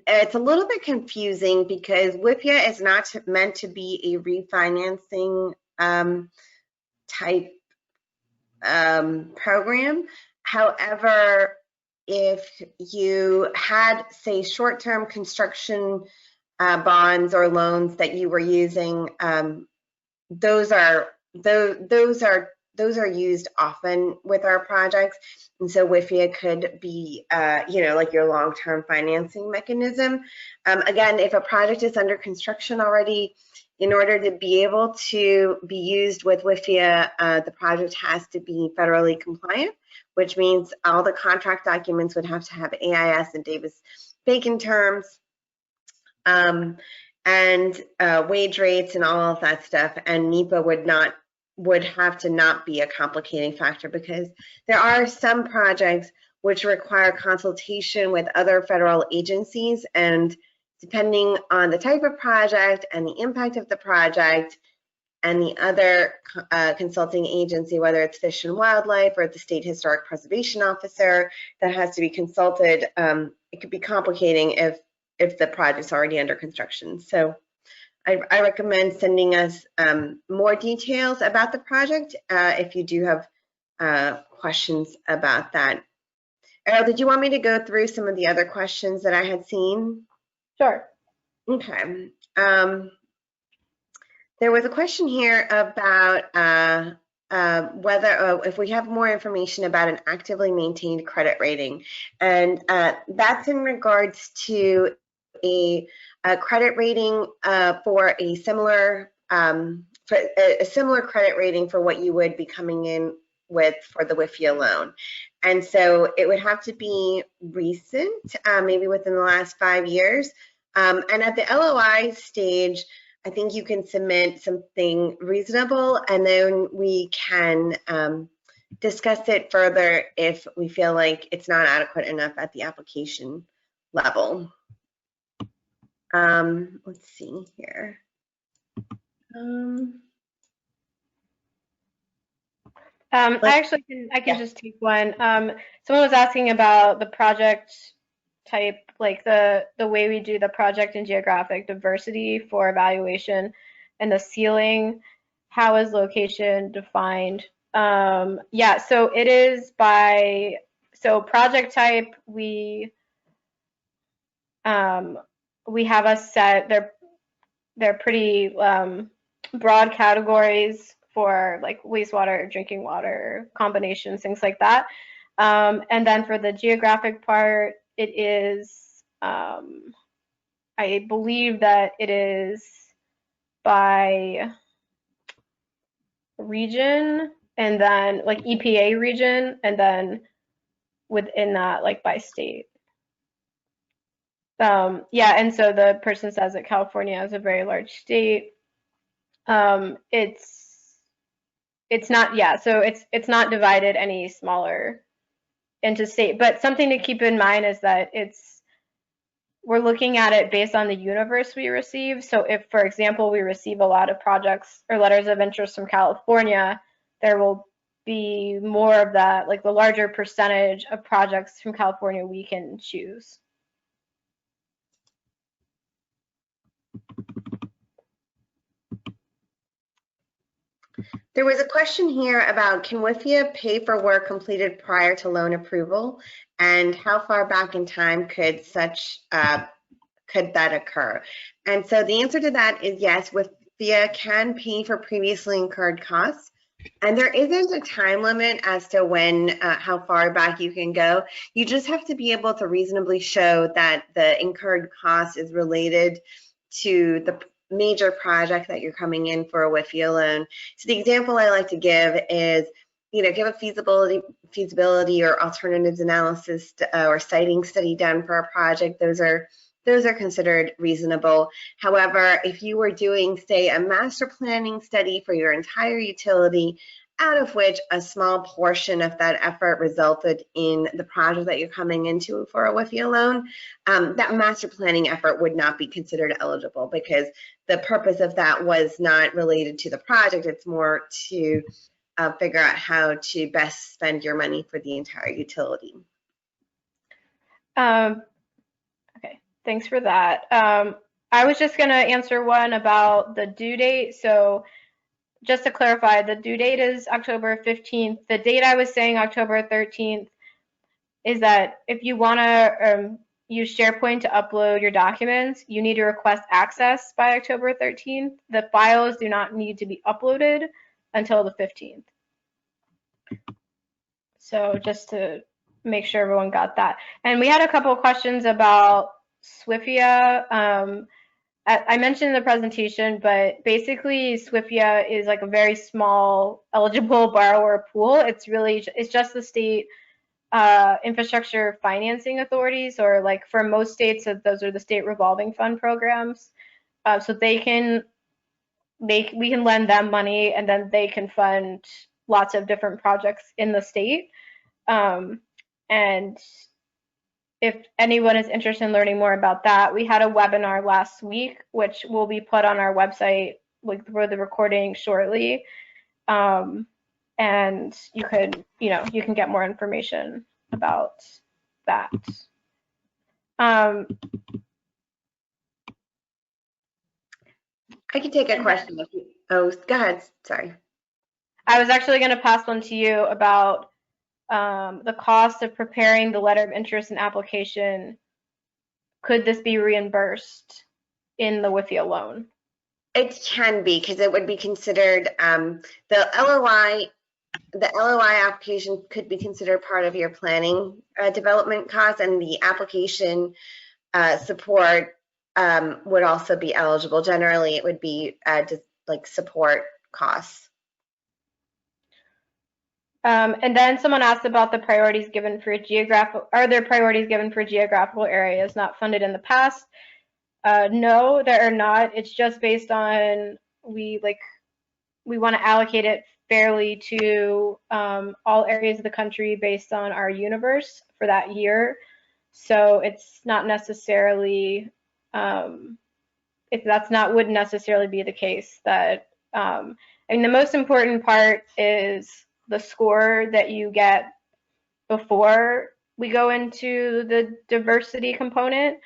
it's a little bit confusing because WIFIA is not meant to be a refinancing type program. However, if you had, say, short-term construction bonds or loans that you were using, those are used often with our projects, and so WIFIA could be, like your long-term financing mechanism. Again, if a project is under construction already, in order to be able to be used with WIFIA, the project has to be federally compliant, which means all the contract documents would have to have AIS and Davis-Bacon terms, and wage rates and all of that stuff. And NEPA would have to not be a complicating factor, because there are some projects which require consultation with other federal agencies, and depending on the type of project and the impact of the project and the other consulting agency, whether it's Fish and Wildlife or the State Historic Preservation Officer that has to be consulted, it could be complicating if the project's already under construction. So I recommend sending us more details about the project if you do have questions about that. Arielle, did you want me to go through some of the other questions that I had seen? Sure. Okay. There was a question here about whether if we have more information about an actively maintained credit rating, and that's in regards to a credit rating for a similar credit rating for what you would be coming in with for the WIFIA loan. And so it would have to be recent, maybe within the last 5 years. And at the LOI stage, I think you can submit something reasonable, and then we can discuss it further if we feel like it's not adequate enough at the application level. Let's see here. I can just take one. Someone was asking about the project type, like the way we do the project and geographic diversity for evaluation, and the ceiling. How is location defined? Yeah, so it is by, so project type, we have a set, they're pretty broad categories for like wastewater, drinking water, combinations, things like that. And then for the geographic part, it is, I believe that it is by region, and then like EPA region, and then within that, like by state. Yeah, and so the person says that California is a very large state. It's not, yeah, so it's not divided any smaller into state, but something to keep in mind is that we're looking at it based on the universe we receive. So if, for example, we receive a lot of projects or letters of interest from California, there will be more of that, like the larger percentage of projects from California we can choose. There was a question here about, can WIFIA pay for work completed prior to loan approval, and how far back in time could that occur? And so the answer to that is yes, WIFIA can pay for previously incurred costs, and there isn't a time limit as to when, how far back you can go. You just have to be able to reasonably show that the incurred cost is related to the major project that you're coming in for a WIFIA loan. So the example I like to give is, give a feasibility or alternatives analysis or siting study done for a project. Those are considered reasonable. However, if you were doing, say, a master planning study for your entire utility, out of which a small portion of that effort resulted in the project that you're coming into for a WIFIA loan, that master planning effort would not be considered eligible because the purpose of that was not related to the project. It's more to figure out how to best spend your money for the entire utility. Okay, thanks for that. I was just going to answer one about the due date. So just to clarify, the due date is October 15th. The date I was saying, October 13th, is that if you want to use SharePoint to upload your documents, you need to request access by October 13th. The files do not need to be uploaded until the 15th. So just to make sure everyone got that. And we had a couple of questions about WIFIA. I mentioned in the presentation, but basically WIFIA is like a very small eligible borrower pool. It's just the state infrastructure financing authorities, or like for most states, those are the state revolving fund programs. So we can lend them money, and then they can fund lots of different projects in the state. And if anyone is interested in learning more about that, we had a webinar last week, which will be put on our website for the recording shortly. And you can get more information about that. I can take a question. Oh, go ahead. Sorry. I was actually going to pass one to you about the cost of preparing the letter of interest and application. Could this be reimbursed in the WIFIA loan? It can be, because it would be considered the LOI application could be considered part of your planning development costs, and the application support would also be eligible. Generally, it would be just like support costs. And then someone asked about the priorities given for geographical. Are there priorities given for geographical areas not funded in the past? No, there are not. It's just based on we want to allocate it fairly to all areas of the country based on our universe for that year. So it's not necessarily wouldn't necessarily be the case that and the most important part is the score that you get before we go into the diversity component.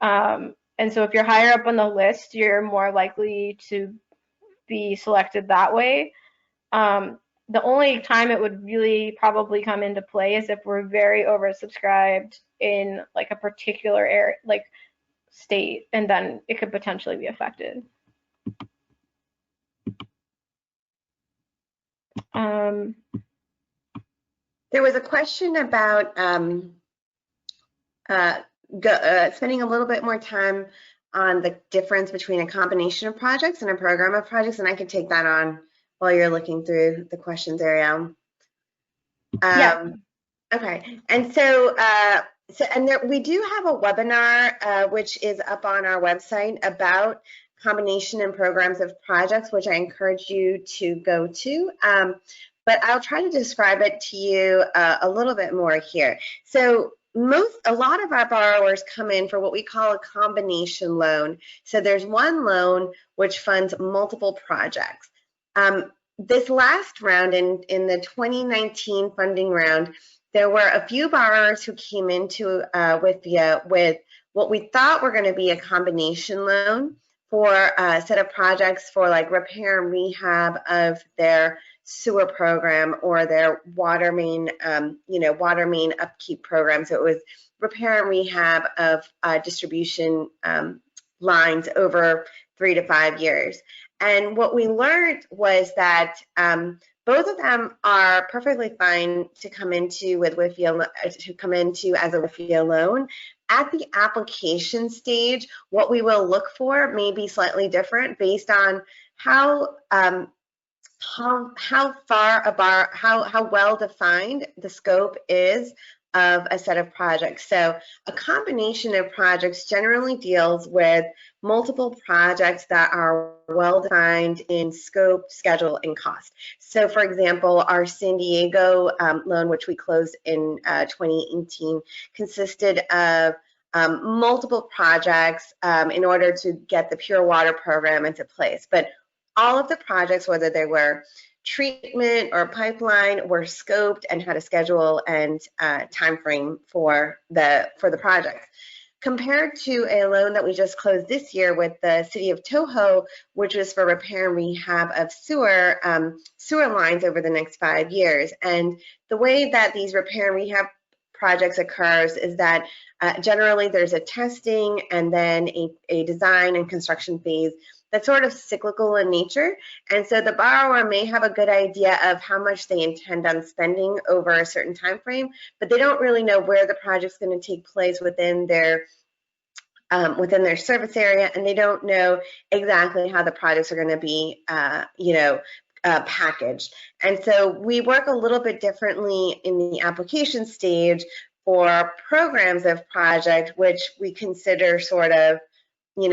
And so if you're higher up on the list, you're more likely to be selected that way. The only time it would really probably come into play is if we're very oversubscribed in like a particular area, like state, and then it could potentially be affected. There was a question about spending a little bit more time on the difference between a combination of projects and a program of projects, and I can take that on while you're looking through the questions, Arielle. Yeah. Okay, and so we do have a webinar which is up on our website about combination and programs of projects, which I encourage you to go to. But I'll try to describe it to you a little bit more here. So a lot of our borrowers come in for what we call a combination loan. So there's one loan which funds multiple projects. This last round, in the 2019 funding round, there were a few borrowers who came into WIFIA with what we thought were going to be a combination loan for a set of projects for like repair and rehab of their sewer program or their water main, water main upkeep program. So it was repair and rehab of distribution lines over 3 to 5 years. And what we learned was that both of them are perfectly fine to come into with WIFIA, to come into as a WIFIA loan. At the application stage, what we will look for may be slightly different based on how well defined the scope is of a set of projects. So a combination of projects generally deals with multiple projects that are well defined in scope, schedule, and cost. So for example, our San Diego loan, which we closed in 2018, consisted of multiple projects in order to get the pure water program into place. But all of the projects, whether they were treatment or pipeline, were scoped and had a schedule and time frame for the project. Compared to a loan that we just closed this year with the City of Toho, which was for repair and rehab of sewer lines over the next 5 years. And the way that these repair and rehab projects occurs is that generally there's a testing and then a design and construction phase that's sort of cyclical in nature. And so the borrower may have a good idea of how much they intend on spending over a certain time frame, but they don't really know where the project's going to take place within their service area, and they don't know exactly how the projects are going to be, packaged. And so we work a little bit differently in the application stage for programs of project, which we consider sort of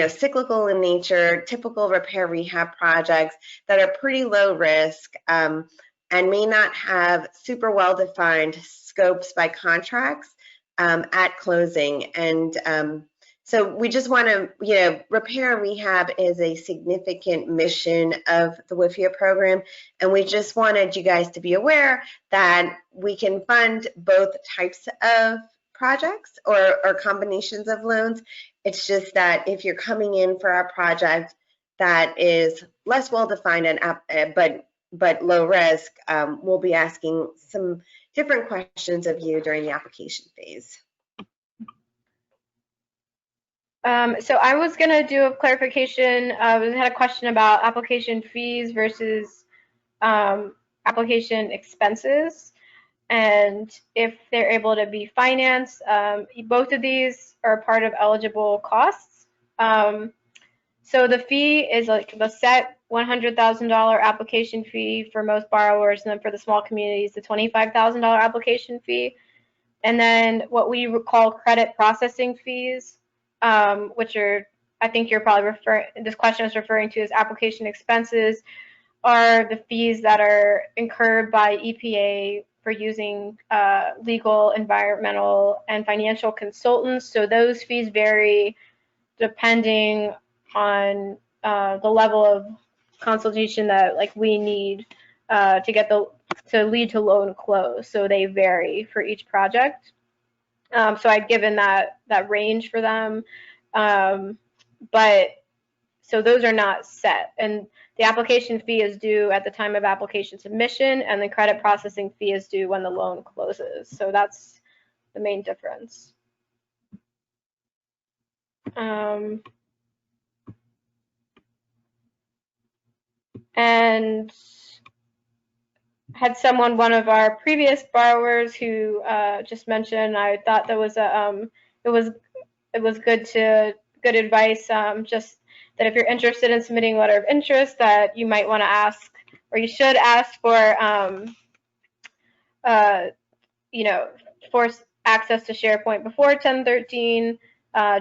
cyclical in nature, typical repair rehab projects that are pretty low risk and may not have super well-defined scopes by contracts at closing. And so we just want to, repair and rehab is a significant mission of the WIFIA program. And we just wanted you guys to be aware that we can fund both types of projects or combinations of loans. It's just that if you're coming in for a project that is less well-defined and but low risk, we'll be asking some different questions of you during the application phase. So I was going to do a clarification. We had a question about application fees versus application expenses, and if they're able to be financed. Both of these are part of eligible costs. So the fee is like the set $100,000 application fee for most borrowers, and then for the small communities, the $25,000 application fee. And then what we call credit processing fees, which are, I think you're probably this question is referring to as application expenses, are the fees that are incurred by EPA for using legal, environmental, and financial consultants. So those fees vary depending on the level of consultation that we need to lead to loan close. So they vary for each project. So I'd given that range for them, but so those are not set, and the application fee is due at the time of application submission, and the credit processing fee is due when the loan closes. So that's the main difference. And had one of our previous borrowers who just mentioned, I thought that was it was good advice, just that if you're interested in submitting a letter of interest, that you might want to ask, or you should ask for force access to SharePoint before 10/13,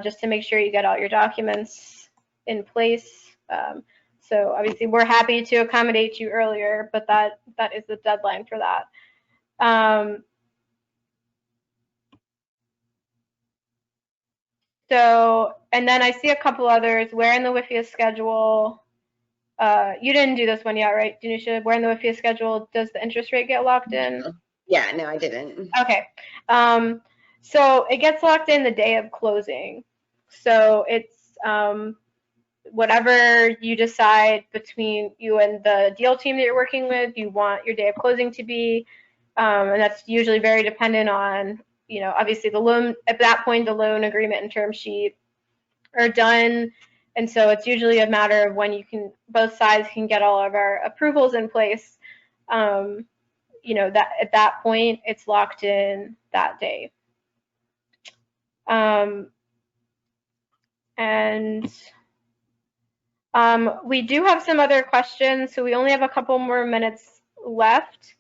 just to make sure you get all your documents in place. So obviously we're happy to accommodate you earlier, but that is the deadline for that. So, and then I see a couple others. Where in the WIFIA schedule, you didn't do this one yet, right, Danusha? Where in the WIFIA schedule does the interest rate get locked in? Yeah, no, I didn't. Okay. So it gets locked in the day of closing. So it's whatever you decide between you and the deal team that you're working with, you want your day of closing to be, and that's usually very dependent on, obviously the loan, at that point, the loan agreement and term sheet are done. And so it's usually a matter of when both sides can get all of our approvals in place. That at that point, it's locked in that day. And we do have some other questions, so we only have a couple more minutes left.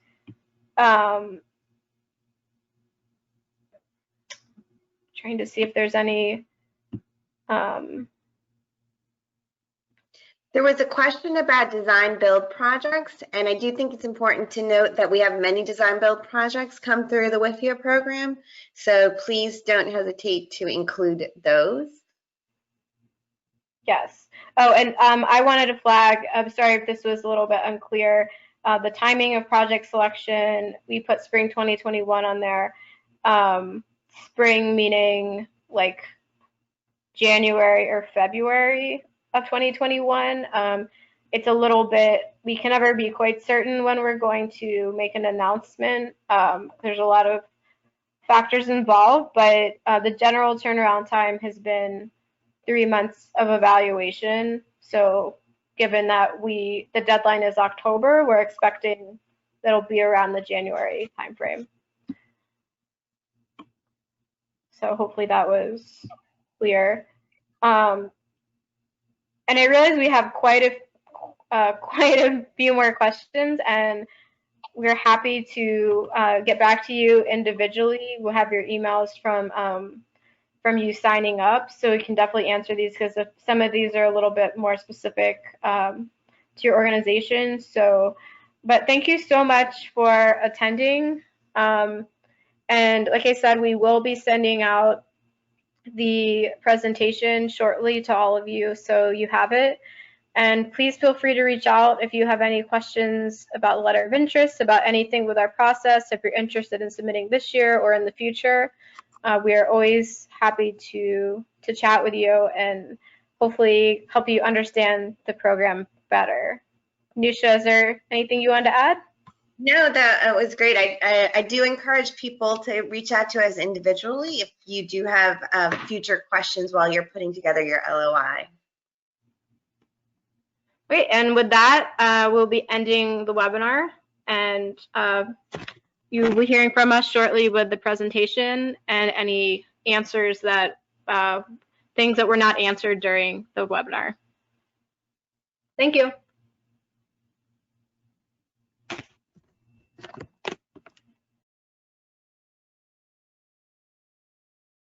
trying to see if there's any. There was a question about design build projects, and I do think it's important to note that we have many design build projects come through the WIFIA program, so please don't hesitate to include those. Yes. Oh, and I wanted to flag, I'm sorry if this was a little bit unclear, the timing of project selection, we put spring 2021 on there. Spring meaning like January or February of 2021. It's a little bit, we can never be quite certain when we're going to make an announcement. There's a lot of factors involved, but the general turnaround time has been 3 months of evaluation. So given that the deadline is October, we're expecting that'll be around the January timeframe. So hopefully that was clear. And I realize we have quite a few more questions, and we're happy to get back to you individually. We'll have your emails from you signing up, so we can definitely answer these because some of these are a little bit more specific to your organization. So, but thank you so much for attending. And like I said, we will be sending out the presentation shortly to all of you, so you have it. And please feel free to reach out if you have any questions about the letter of interest, about anything with our process, if you're interested in submitting this year or in the future. We are always happy to chat with you and hopefully help you understand the program better. Danusha, is there anything you want to add? No, that was great. I do encourage people to reach out to us individually if you do have future questions while you're putting together your LOI. Great, and with that, we'll be ending the webinar, and you'll be hearing from us shortly with the presentation and any answers that, things that were not answered during the webinar. Thank you.